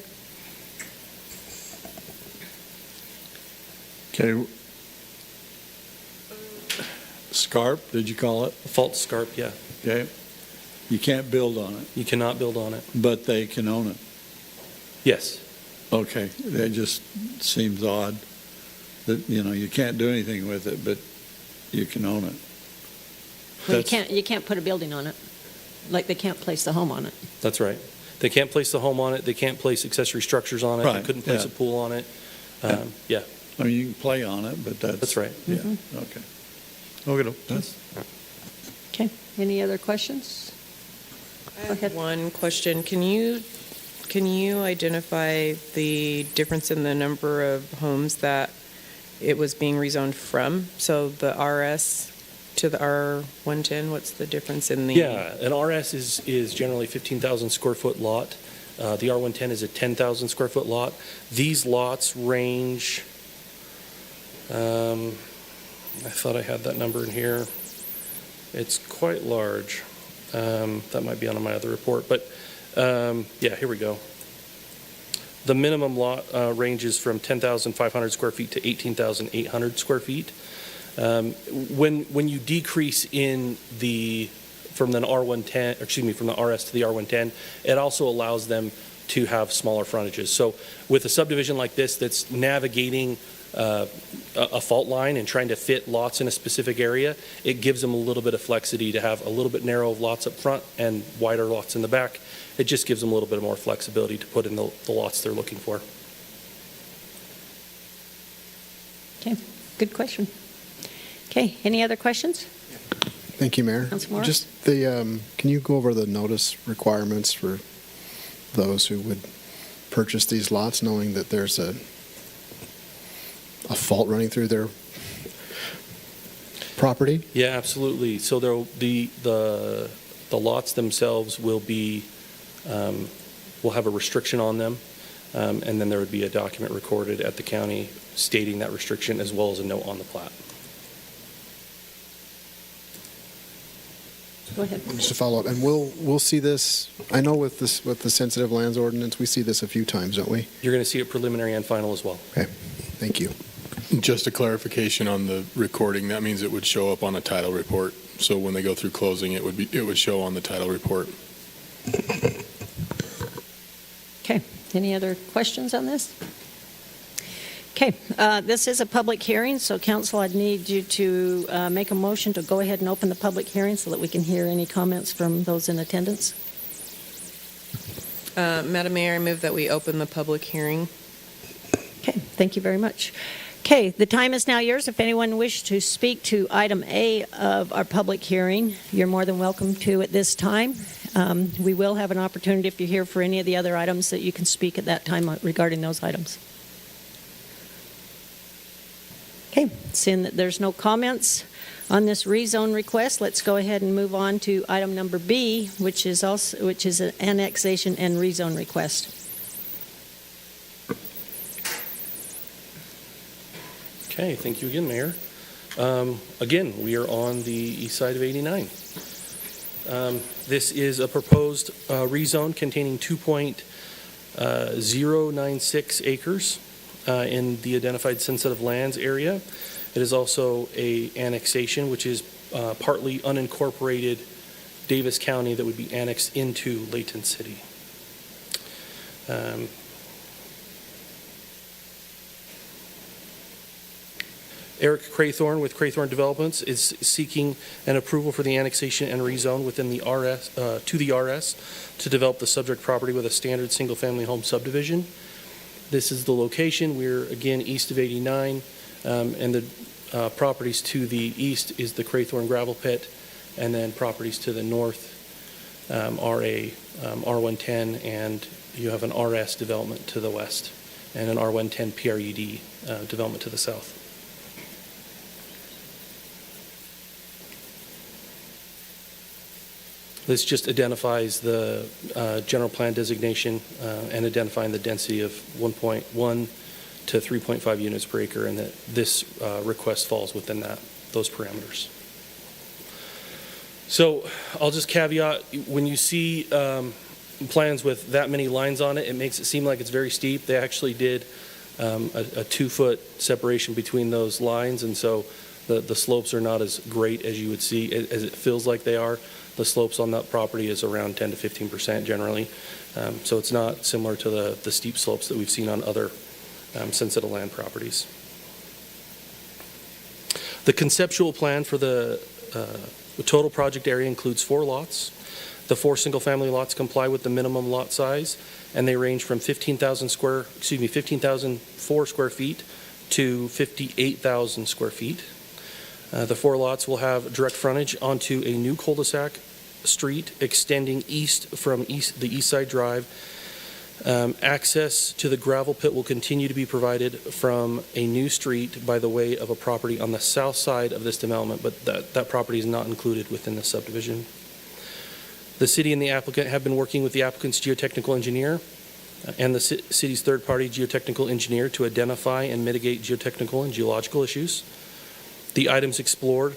Okay. Scarp, did you call it? Fault scarp, yeah. Okay. You can't build on it. You cannot build on it. But they can own it. Yes. Okay, that just seems odd that, you can't do anything with it, but you can own it. Well, you can't put a building on it. Like they can't place the home on it. That's right. They can't place the home on it. They can't place accessory structures on it. Right, They couldn't place yeah. a pool on it. Yeah. I mean, you can play on it, but That's right. Yeah, okay. Okay, that's. Okay, any other questions? I have one question. Can you identify the difference in the number of homes that it was being rezoned from? So the RS to the R110, what's the difference in the? Yeah, an RS is generally 15,000 square foot lot. The R110 is a 10,000 square foot lot. These lots range, I thought I had that number in here. It's quite large. That might be on my other report, but yeah, here we go. The minimum lot ranges from 10,500 square feet to 18,800 square feet. When you decrease from the R110, excuse me, from the RS to the R110, it also allows them to have smaller frontages. So with a subdivision like this that's navigating a fault line and trying to fit lots in a specific area, it gives them a little bit of flexity to have a little bit narrow lots up front and wider lots in the back. It just gives them a little bit more flexibility to put in the lots they're looking for. Okay, good question. Okay, any other questions? Thank you, Mayor. Councilor Moore? Just the, can you go over the notice requirements for those who would purchase these lots, knowing that there's a fault running through their property? Yeah, absolutely. So the lots themselves will be will have a restriction on them, and then there would be a document recorded at the county stating that restriction, as well as a note on the plat. Go ahead. Just to follow up, and we'll see this. I know with the sensitive lands ordinance, we see this a few times, don't we? You're going to see it preliminary and final as well. Okay, thank you. Just a clarification on the recording, that means it would show up on a title report. So when they go through closing, it would show on the title report. Okay, any other questions on this? Okay, this is a public hearing, so council, I'd need you to make a motion to go ahead and open the public hearing so that we can hear any comments from those in attendance. Madam Mayor, I move that we open the public hearing. Okay, thank you very much. Okay, the time is now yours. If anyone wishes to speak to item A of our public hearing, you're more than welcome to at this time. We will have an opportunity, if you're here for any of the other items, that you can speak at that time regarding those items. Okay, seeing that there's no comments on this rezone request, let's go ahead and move on to item number B, which is an annexation and rezone request. Okay, thank you again, Mayor. Again, we are on the east side of 89. This is a proposed rezone containing 2.096 acres in the identified sensitive lands area. It is also a annexation, which is partly unincorporated Davis County that would be annexed into Layton City. Eric Craythorne with Craythorne Developments is seeking an approval for the annexation and rezone within the RS to the RS to develop the subject property with a standard single-family home subdivision. This is the location. We're again east of 89, and the properties to the east is the Craythorne gravel pit, and then properties to the north are a R110, and you have an RS development to the west, and an R110 PRUD development to the south. This just identifies the general plan designation and identifying the density of 1.1 to 3.5 units per acre, and that this request falls within those parameters. So I'll just caveat, when you see plans with that many lines on it, it makes it seem like it's very steep. They actually did a 2-foot separation between those lines, and so the slopes are not as great as you would see, as it feels like they are. The slopes on that property is around 10 to 15% generally. So it's not similar to the steep slopes that we've seen on other sensitive land properties. The conceptual plan for the total project area includes 4 lots. The 4 single-family lots comply with the minimum lot size, and they range from 15,004 square feet to 58,000 square feet. The 4 lots will have direct frontage onto a new cul-de-sac street extending east from the East Side Drive. Access to the gravel pit will continue to be provided from a new street by the way of a property on the south side of this development, but that property is not included within the subdivision. The city and the applicant have been working with the applicant's geotechnical engineer and the city's third-party geotechnical engineer to identify and mitigate geotechnical and geological issues. The items explored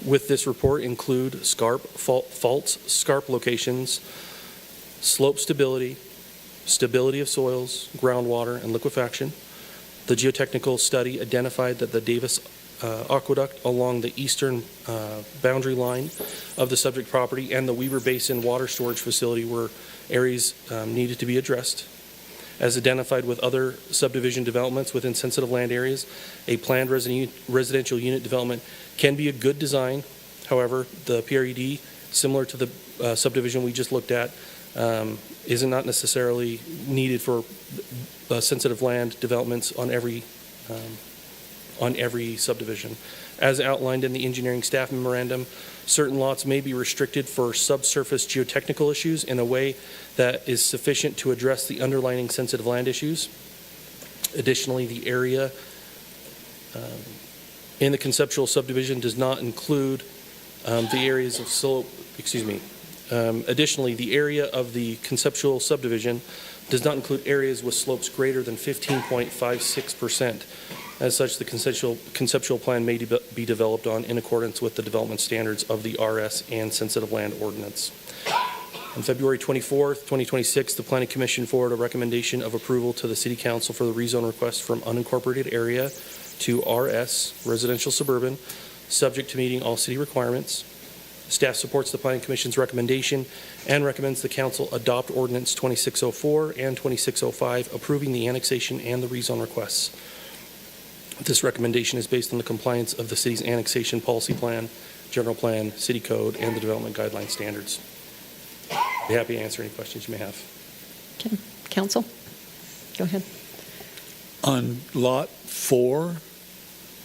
with this report include faults, scarp locations, slope stability, stability of soils, groundwater, and liquefaction. The geotechnical study identified that the Davis Aqueduct along the eastern boundary line of the subject property and the Weber Basin water storage facility were areas needed to be addressed. As identified with other subdivision developments within sensitive land areas, a planned residential unit development can be a good design. However, the PRUD, similar to the subdivision we just looked at, is not necessarily needed for sensitive land developments on every subdivision. As outlined in the engineering staff memorandum, certain lots may be restricted for subsurface geotechnical issues in a way that is sufficient to address the underlying sensitive land issues. Additionally, the area in the conceptual subdivision does not include the areas of slope, additionally, the area of the conceptual subdivision does not include areas with slopes greater than 15.56%. As such, the conceptual plan may be developed on in accordance with the development standards of the RS and sensitive land ordinance. On February 24th, 2026, the Planning Commission forwarded a recommendation of approval to the City Council for the rezone request from unincorporated area to RS, residential suburban, subject to meeting all city requirements. Staff supports the Planning Commission's recommendation and recommends the Council adopt Ordinance 2604 and 2605, approving the annexation and the rezone requests. This recommendation is based on the compliance of the city's annexation policy plan, general plan, city code, and the development guideline standards. I'd be happy to answer any questions you may have. Okay. Council, go ahead. On lot 4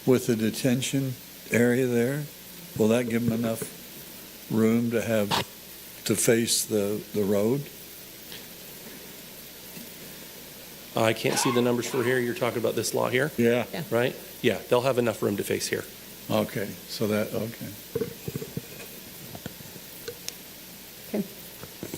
with the detention area there, will that give them enough room to face the road? I can't see the numbers for here. You're talking about this lot here? Yeah. Right? Yeah, they'll have enough room to face here. Okay, so that, okay. Okay,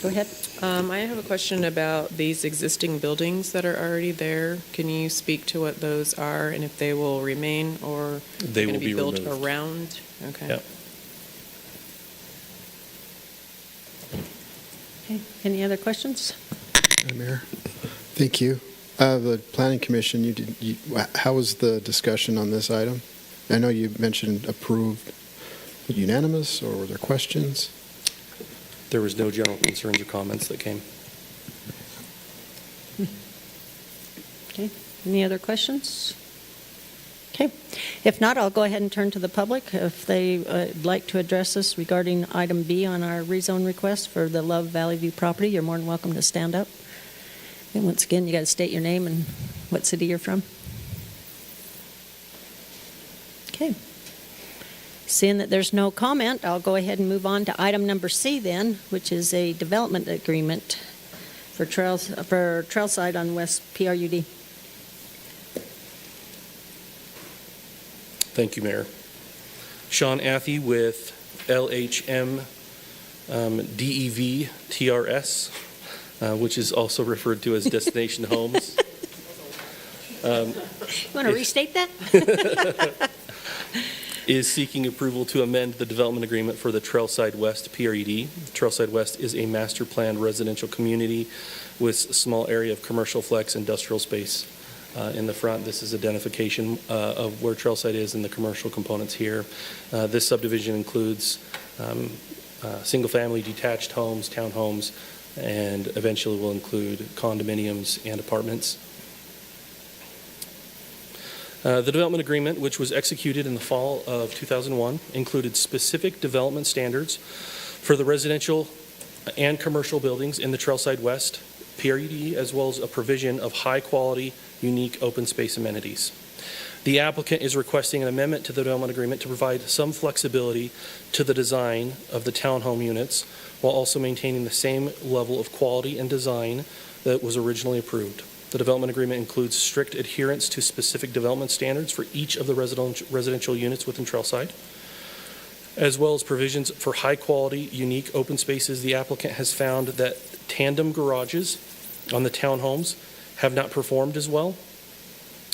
go ahead. I have a question about these existing buildings that are already there. Can you speak to what those are and if they will remain or They going will to be built removed. around? Okay. Yep. Okay, any other questions? Madam Mayor, thank you. The Planning Commission, how was the discussion on this item? I know you mentioned approved, unanimous, or were there questions? There was no general concerns or comments that came. Okay, any other questions? Okay, if not, I'll go ahead and turn to the public. If they would like to address us regarding item B on our rezone request for the Love Valley View property, you're more than welcome to stand up. And once again, you got to state your name and what city you're from. Okay. Seeing that there's no comment, I'll go ahead and move on to item number C then, which is a development agreement for Trailside on West PRUD. Thank you, Mayor. Sean Athey with LHM DEV TRS, which is also referred to as Destination Homes. You want to restate that? Is seeking approval to amend the development agreement for the Trailside West PRUD. Trailside West is a master planned residential community with a small area of commercial flex industrial space in the front. This is identification of where Trailside is and the commercial components here. This subdivision includes single-family detached homes, townhomes, and eventually will include condominiums and apartments. The development agreement, which was executed in the fall of 2001, included specific development standards for the residential and commercial buildings in the Trailside West PRUD, as well as a provision of high-quality, unique open space amenities. The applicant is requesting an amendment to the development agreement to provide some flexibility to the design of the townhome units, while also maintaining the same level of quality and design that was originally approved. The development agreement includes strict adherence to specific development standards for each of the residential units within Trailside. as well as provisions for high-quality, unique open spaces. The applicant has found that tandem garages on the townhomes have not performed as well.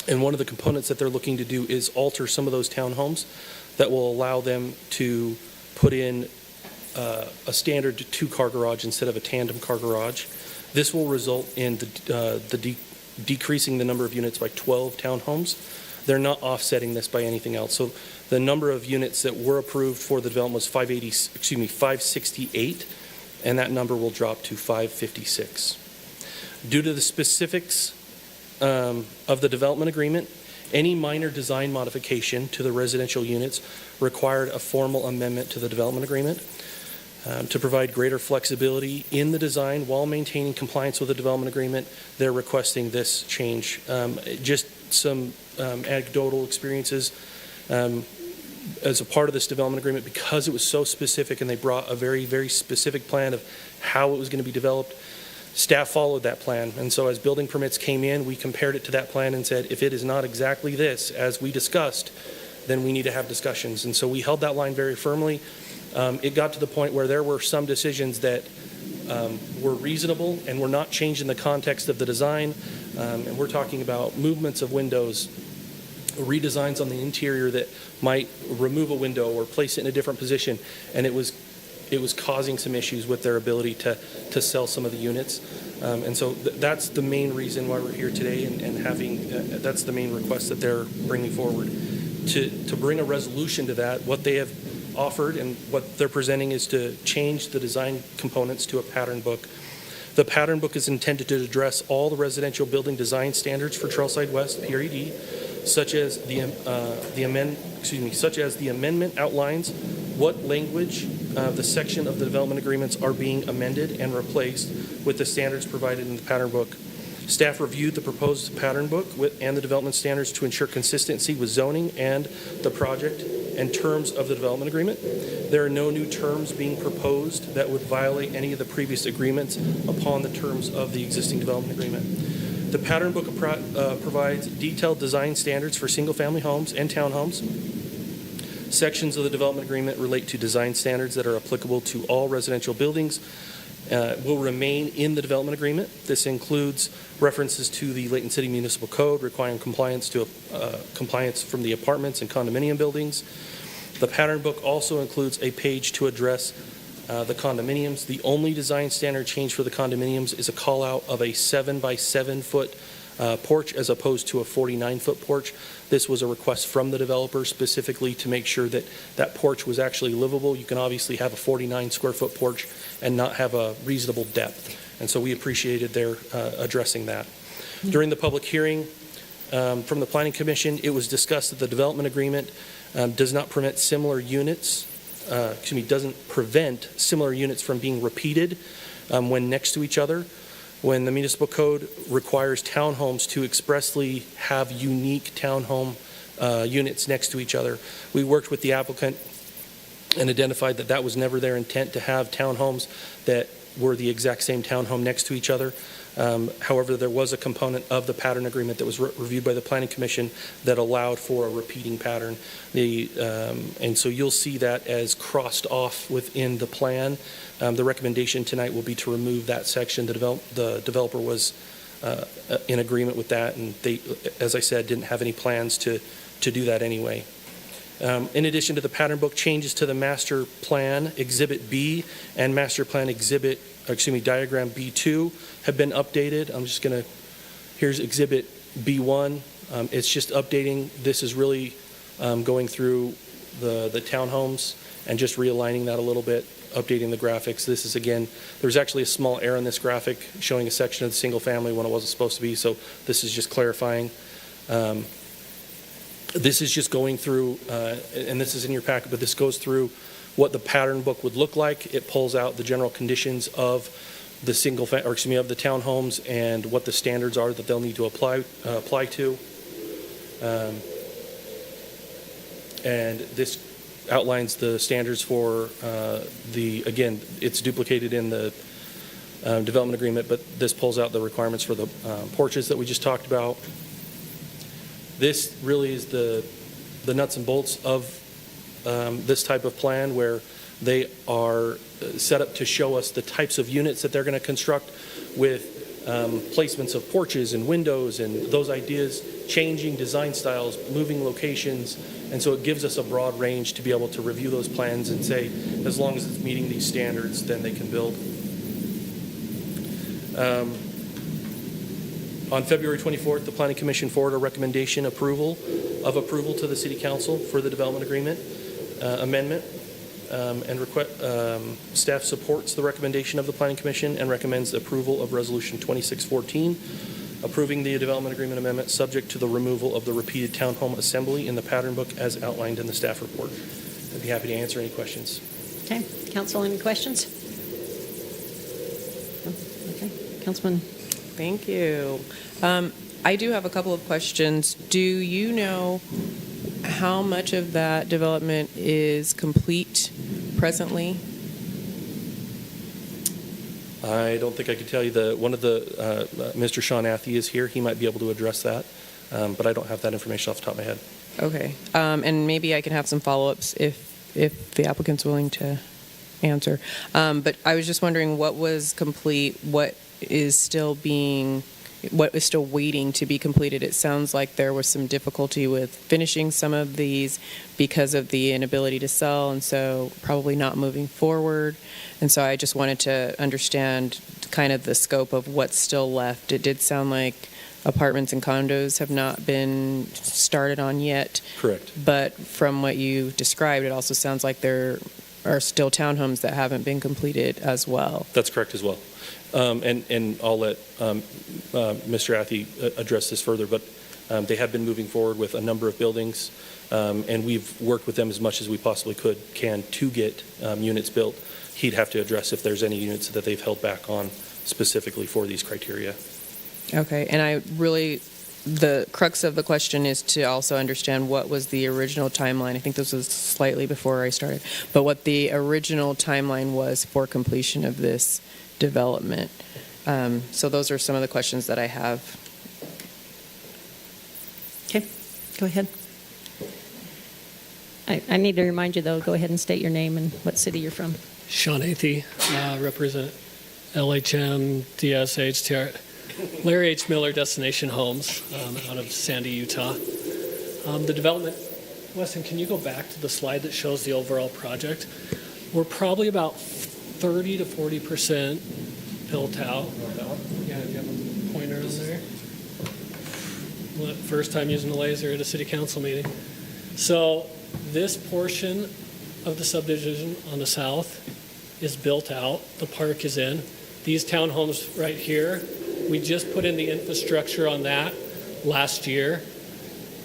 And one of the components that they're looking to do is alter some of those townhomes that will allow them to put in a standard 2-car garage instead of a tandem car garage. This will result in decreasing the number of units by 12 townhomes. They're not offsetting this by anything else. So the number of units that were approved for the development was 568, and that number will drop to 556. Due to the specifics of the development agreement, any minor design modification to the residential units required a formal amendment to the development agreement. To provide greater flexibility in the design while maintaining compliance with the development agreement, they're requesting this change. Just some anecdotal experiences as a part of this development agreement, because it was so specific and they brought a very, very specific plan of how it was going to be developed. Staff followed that plan, and so as building permits came in, we compared it to that plan and said, if it is not exactly this as we discussed, then we need to have discussions. And so we held that line very firmly. It got to the point where there were some decisions that were reasonable and were not changed in the context of the design. And we're talking about movements of windows, redesigns on the interior that might remove a window or place it in a different position. And it was causing some issues with their ability to sell some of the units. And so that's the main reason why we're here today, and having that's the main request that they're bringing forward. To bring a resolution to that, what they have offered and what they're presenting is to change the design components to a pattern book. The pattern book is intended to address all the residential building design standards for Trailside West PRED, such as the amendment outlines what language the section of the development agreements are being amended and replaced with the standards provided in the pattern book. Staff reviewed the proposed pattern book and the development standards to ensure consistency with zoning and the project and terms of the development agreement. There are no new terms being proposed that would violate any of the previous agreements upon the terms of the existing development agreement. The pattern book provides detailed design standards for single-family homes and townhomes. Sections of the development agreement relate to design standards that are applicable to all residential buildings. Will remain in the development agreement. This includes references to the Layton City Municipal Code requiring compliance from the apartments and condominium buildings. The pattern book also includes a page to address the condominiums. The only design standard change for the condominiums is a call out of a 7 by 7 foot porch as opposed to a 49-foot porch. This was a request from the developer specifically to make sure that that porch was actually livable. You can obviously have a 49 square foot porch and not have a reasonable depth. And so we appreciated their addressing that. During the public hearing from the Planning Commission, it was discussed that the development agreement does not prevent similar units from being repeated when next to each other. When the municipal code requires townhomes to expressly have unique townhome units next to each other. We worked with the applicant and identified that that was never their intent, to have townhomes that were the exact same townhome next to each other. However, there was a component of the pattern agreement that was reviewed by the Planning Commission that allowed for a repeating pattern. And so you'll see that as crossed off within the plan. The recommendation tonight will be to remove that section. The developer was in agreement with that, and they, as I said, didn't have any plans to do that anyway. In addition to the pattern book, changes to the master plan Exhibit B and master plan diagram B2 have been updated. Here's Exhibit B1. It's just updating. This is really going through the townhomes and just realigning that a little bit, updating the graphics. This is, again, there's actually a small error in this graphic showing a section of the single family when it wasn't supposed to be, so this is just clarifying. This is just going through, and this is in your packet, but this goes through what the pattern book would look like. It pulls out the general conditions of the of the townhomes and what the standards are that they'll need to apply to. And this outlines the standards for again, it's duplicated in the development agreement, but this pulls out the requirements for the porches that we just talked about. This really is the nuts and bolts of this type of plan where they are set up to show us the types of units that they're going to construct with placements of porches and windows and those ideas, changing design styles, moving locations. And so it gives us a broad range to be able to review those plans and say, as long as it's meeting these standards, then they can build. On February 24th, the Planning Commission forwarded a recommendation approval to the City Council for the development agreement amendment. Staff supports the recommendation of the Planning Commission and recommends the approval of Resolution 2614, approving the development agreement amendment subject to the removal of the repeated townhome assembly in the pattern book as outlined in the staff report. I'd be happy to answer any questions. Okay, Council, any questions? Okay, Councilman. Thank you. I do have a couple of questions. Do you know how much of that development is complete presently? I don't think I could tell you. Mr. Sean Athey is here. He might be able to address that, but I don't have that information off the top of my head. Okay, and maybe I can have some follow-ups if the applicant's willing to answer. But I was just wondering what was complete, what is still waiting to be completed. It sounds like there was some difficulty with finishing some of these because of the inability to sell, and so probably not moving forward. And so I just wanted to understand kind of the scope of what's still left. It did sound like apartments and condos have not been started on yet. Correct. But from what you described, it also sounds like there are still townhomes that haven't been completed as well. That's correct as well. And I'll let Mr. Athey address this further, but they have been moving forward with a number of buildings, and we've worked with them as much as we possibly can to get units built. He'd have to address if there's any units that they've held back on specifically for these criteria. Okay, and the crux of the question is to also understand what was the original timeline. I think this was slightly before I started, but what the original timeline was for completion of this development. So those are some of the questions that I have. Okay, go ahead. I need to remind you, though, go ahead and state your name and what city you're from. Sean Athey, represent LHM, DSH, Larry H. Miller Destination Homes out of Sandy, Utah. The development, Weston, can you go back to the slide that shows the overall project? We're probably about 30 to 40% built out. Yeah, do you have a pointer on there? First time using a laser at a city council meeting. So this portion of the subdivision on the south is built out. The park is in. These townhomes right here, we just put in the infrastructure on that last year.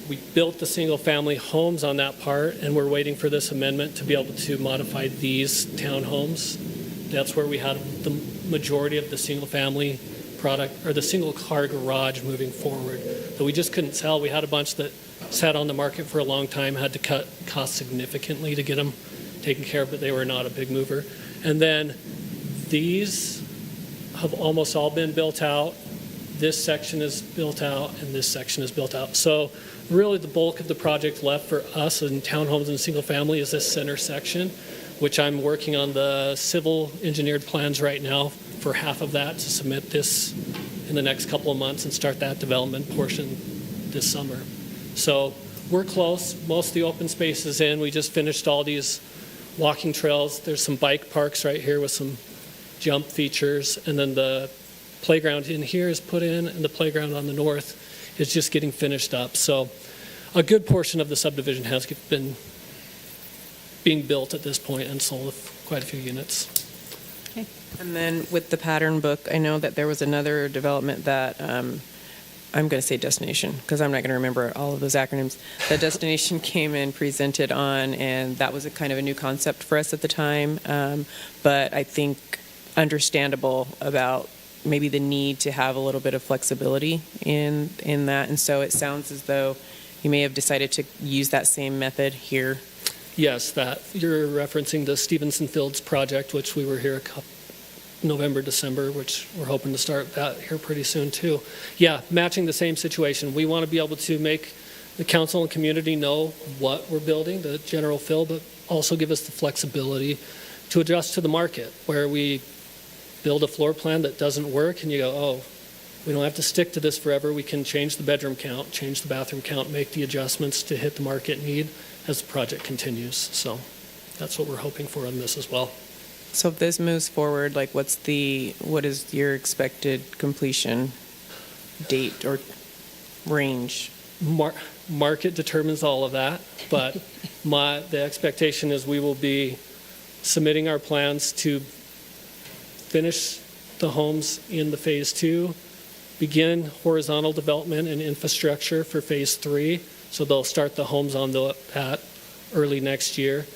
We built the single-family homes on that part, and we're waiting for this amendment to be able to modify these townhomes. That's where we had the majority of the single-family product, or the single-car garage moving forward, that we just couldn't sell. We had a bunch that sat on the market for a long time, had to cut costs significantly to get them taken care of, but they were not a big mover. And then these have almost all been built out. This section is built out, and this section is built out. So really the bulk of the project left for us in townhomes and single family is this center section, which I'm working on the civil engineered plans right now for half of that to submit this in the next couple of months and start that development portion this summer. So we're close. Most of the open space is in. We just finished all these walking trails. There's some bike parks right here with some jump features, and then the playground in here is put in, and the playground on the north is just getting finished up. So a good portion of the subdivision has been being built at this point and sold quite a few units. Okay. And then with the pattern book, I know that there was another development that I'm going to say destination because I'm not going to remember all of those acronyms. The destination came and presented on, and that was a kind of a new concept for us at the time. But I think understandable about maybe the need to have a little bit of flexibility in that. And so it sounds as though you may have decided to use that same method here. Yes, that you're referencing the Stevenson Fields project, which we were here November, December, which we're hoping to start that here pretty soon too. Yeah, matching the same situation. We want to be able to make the council and community know what we're building, the general feel, but also give us the flexibility to adjust to the market, where we build a floor plan that doesn't work and you go, oh, we don't have to stick to this forever. We can change the bedroom count, change the bathroom count, make the adjustments to hit the market need as the project continues. So that's what we're hoping for on this as well. So if this moves forward, like what is your expected completion date or range? Market determines all of that, but the expectation is we will be submitting our plans to finish the homes in the phase 2, begin horizontal development and infrastructure for phase 3. So they'll start the homes on that early next year.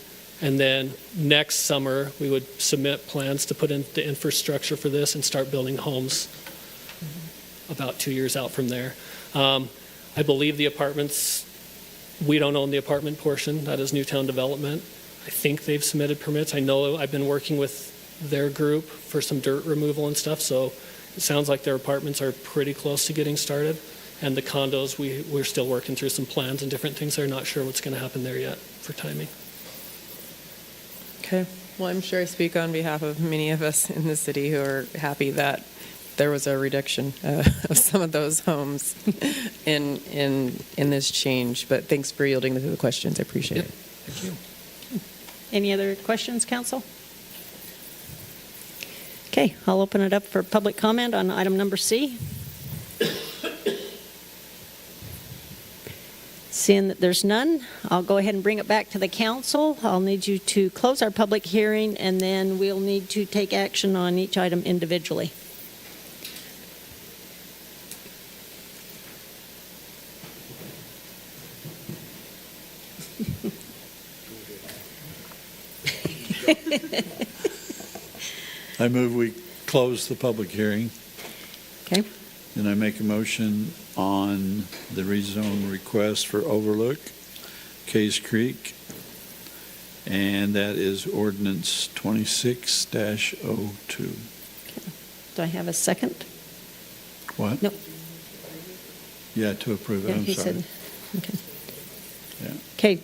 And then next summer, we would submit plans to put in the infrastructure for this and start building homes about 2 years out from there. I believe the apartments, we don't own the apartment portion. That is Newtown Development. I think they've submitted permits. I know I've been working with their group for some dirt removal and stuff, so it sounds like their apartments are pretty close to getting started. And the condos, we're still working through some plans and different things. They're not sure what's going to happen there yet for timing. Okay. Well, I'm sure I speak on behalf of many of us in the city who are happy that there was a reduction of some of those homes in this change. But thanks for yielding to the questions. I appreciate it. Thank you. Any other questions, council? Okay, I'll open it up for public comment on item number C. Seeing that there's none, I'll go ahead and bring it back to the council. I'll need you to close our public hearing, and then we'll need to take action on each item individually. I move we close the public hearing. Okay. And I make a motion on the rezone request for Overlook, Case Creek, and that is ordinance 26-02. Do I have a second? What? No. Yeah, to approve it, Yeah, I'm he sorry. said, okay. Yeah. Okay.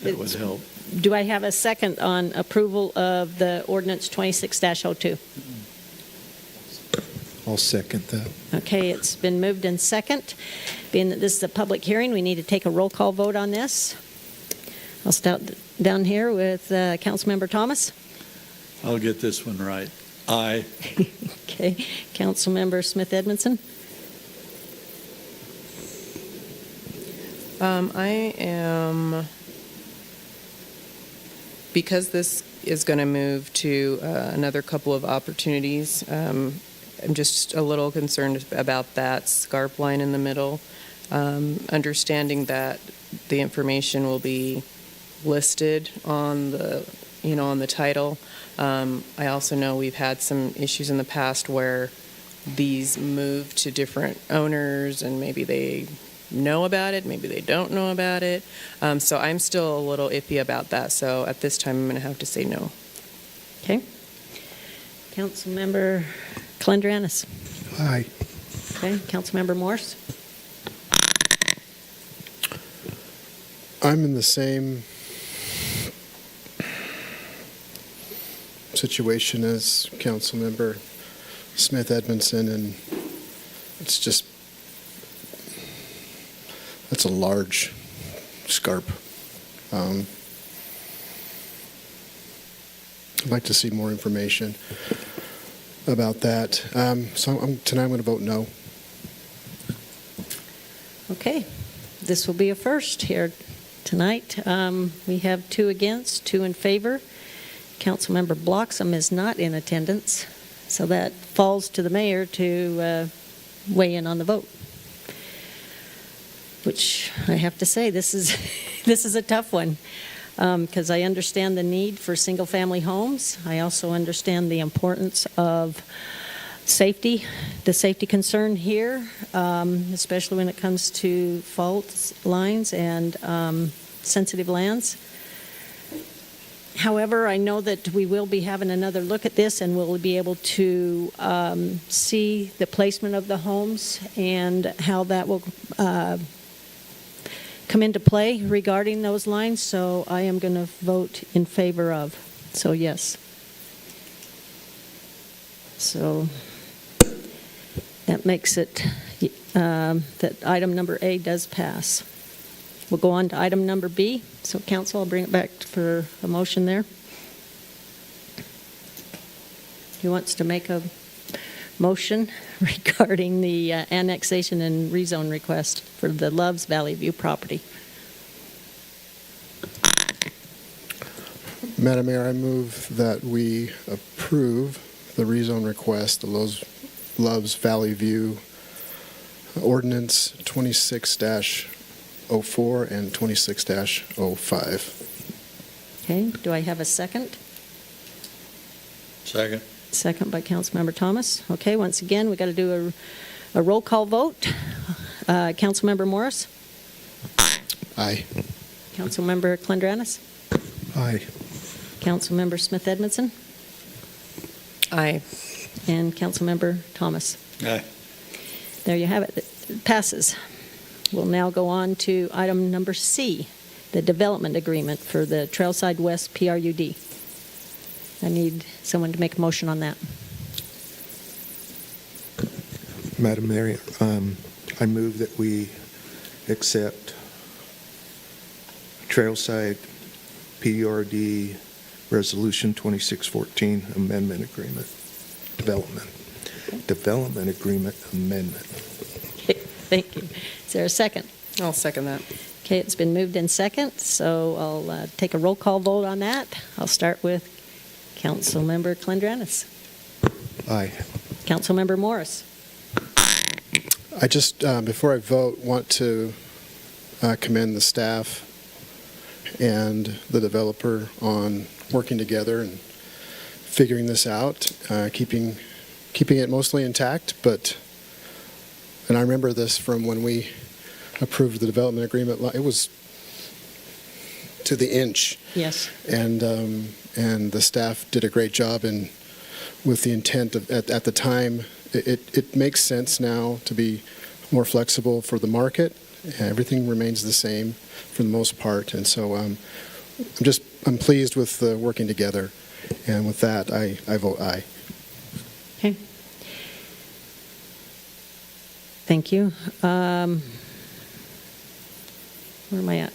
That would help. Do I have a second on approval of the ordinance 26-02? I'll second that. Okay, it's been moved in second. Being that this is a public hearing, we need to take a roll call vote on this. I'll start down here with Councilmember Thomas. I'll get this one right. Aye. Okay, Councilmember Smith Edmondson. I am, because this is going to move to another couple of opportunities, I'm just a little concerned about that scarp line in the middle. Understanding that the information will be listed on the, on the title. I also know we've had some issues in the past where these move to different owners and maybe they know about it, maybe they don't know about it. So I'm still a little iffy about that. So at this time, I'm going to have to say no. Okay. Councilmember Calendranis. Aye. Okay. Councilmember Morse. I'm in the same situation as Councilmember Smith Edmondson, and it's just, that's a large scarp. I'd like to see more information about that. So tonight I'm going to vote no. Okay. This will be a first here tonight. We have 2 against, 2 in favor. Councilmember Bloxham is not in attendance, so that falls to the mayor to weigh in on the vote. Which I have to say, this is a tough one, because I understand the need for single-family homes. I also understand the importance of safety, the safety concern here, especially when it comes to fault lines and sensitive lands. However, I know that we will be having another look at this, and we'll be able to see the placement of the homes and how that will come into play regarding those lines, so I am going to vote in favor of. So yes. So that makes it that item number A does pass. We'll go on to item number B. So council, I'll bring it back for a motion there. Who wants to make a motion regarding the annexation and rezone request for the Loves Valley View property? Madam Mayor, I move that we approve the rezone request, the Loves Valley View ordinance 26-04 and 26-05. Okay, do I have a second? Second. Second by Councilmember Thomas. Okay, once again, we got to do a roll call vote. Councilmember Morris? Aye. Councilmember Clendranis? Aye. Councilmember Smith Edmondson? Aye. And Councilmember Thomas? Aye. There you have it. It passes. We'll now go on to item number C, the development agreement for the Trailside West PRUD. I need someone to make a motion on that. Madam Mayor, I move that we accept Trailside PRD Resolution 2614 Amendment Agreement. Development Agreement Amendment. Thank you. Is there a second? I'll second that. Okay, it's been moved in second, so I'll take a roll call vote on that. I'll start with Councilmember Clendranis. Aye. Councilmember Morris. I just, before I vote, want to commend the staff and the developer on working together and figuring this out, keeping it mostly intact. And I remember this from when we approved the development agreement. It was to the inch. Yes. And the staff did a great job with the intent of, at the time. It makes sense now to be more flexible for the market. Everything remains the same for the most part, and so I'm pleased with working together. And with that, I vote aye. Okay. Thank you. Where am I at?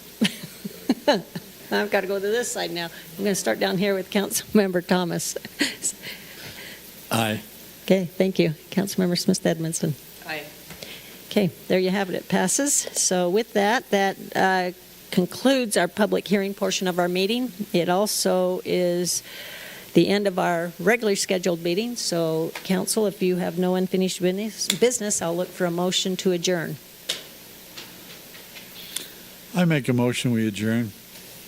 I've got to go to this side now. I'm going to start down here with Councilmember Thomas. Aye. Okay, thank you. Councilmember Smith Edmondson. Aye. Okay, there you have it. It passes. So with that concludes our public hearing portion of our meeting. It also is the end of our regularly scheduled meeting. So, Council, if you have no unfinished business, I'll look for a motion to adjourn. I make a motion, we adjourn.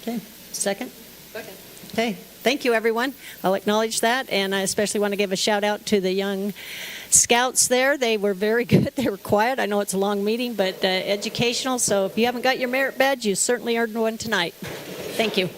Okay, second? Second. Okay, thank you, everyone. I'll acknowledge that, and I especially want to give a shout out to the young scouts there. They were very good. They were quiet. I know it's a long meeting, but educational. So if you haven't got your merit badge, you certainly earned one tonight. Thank you.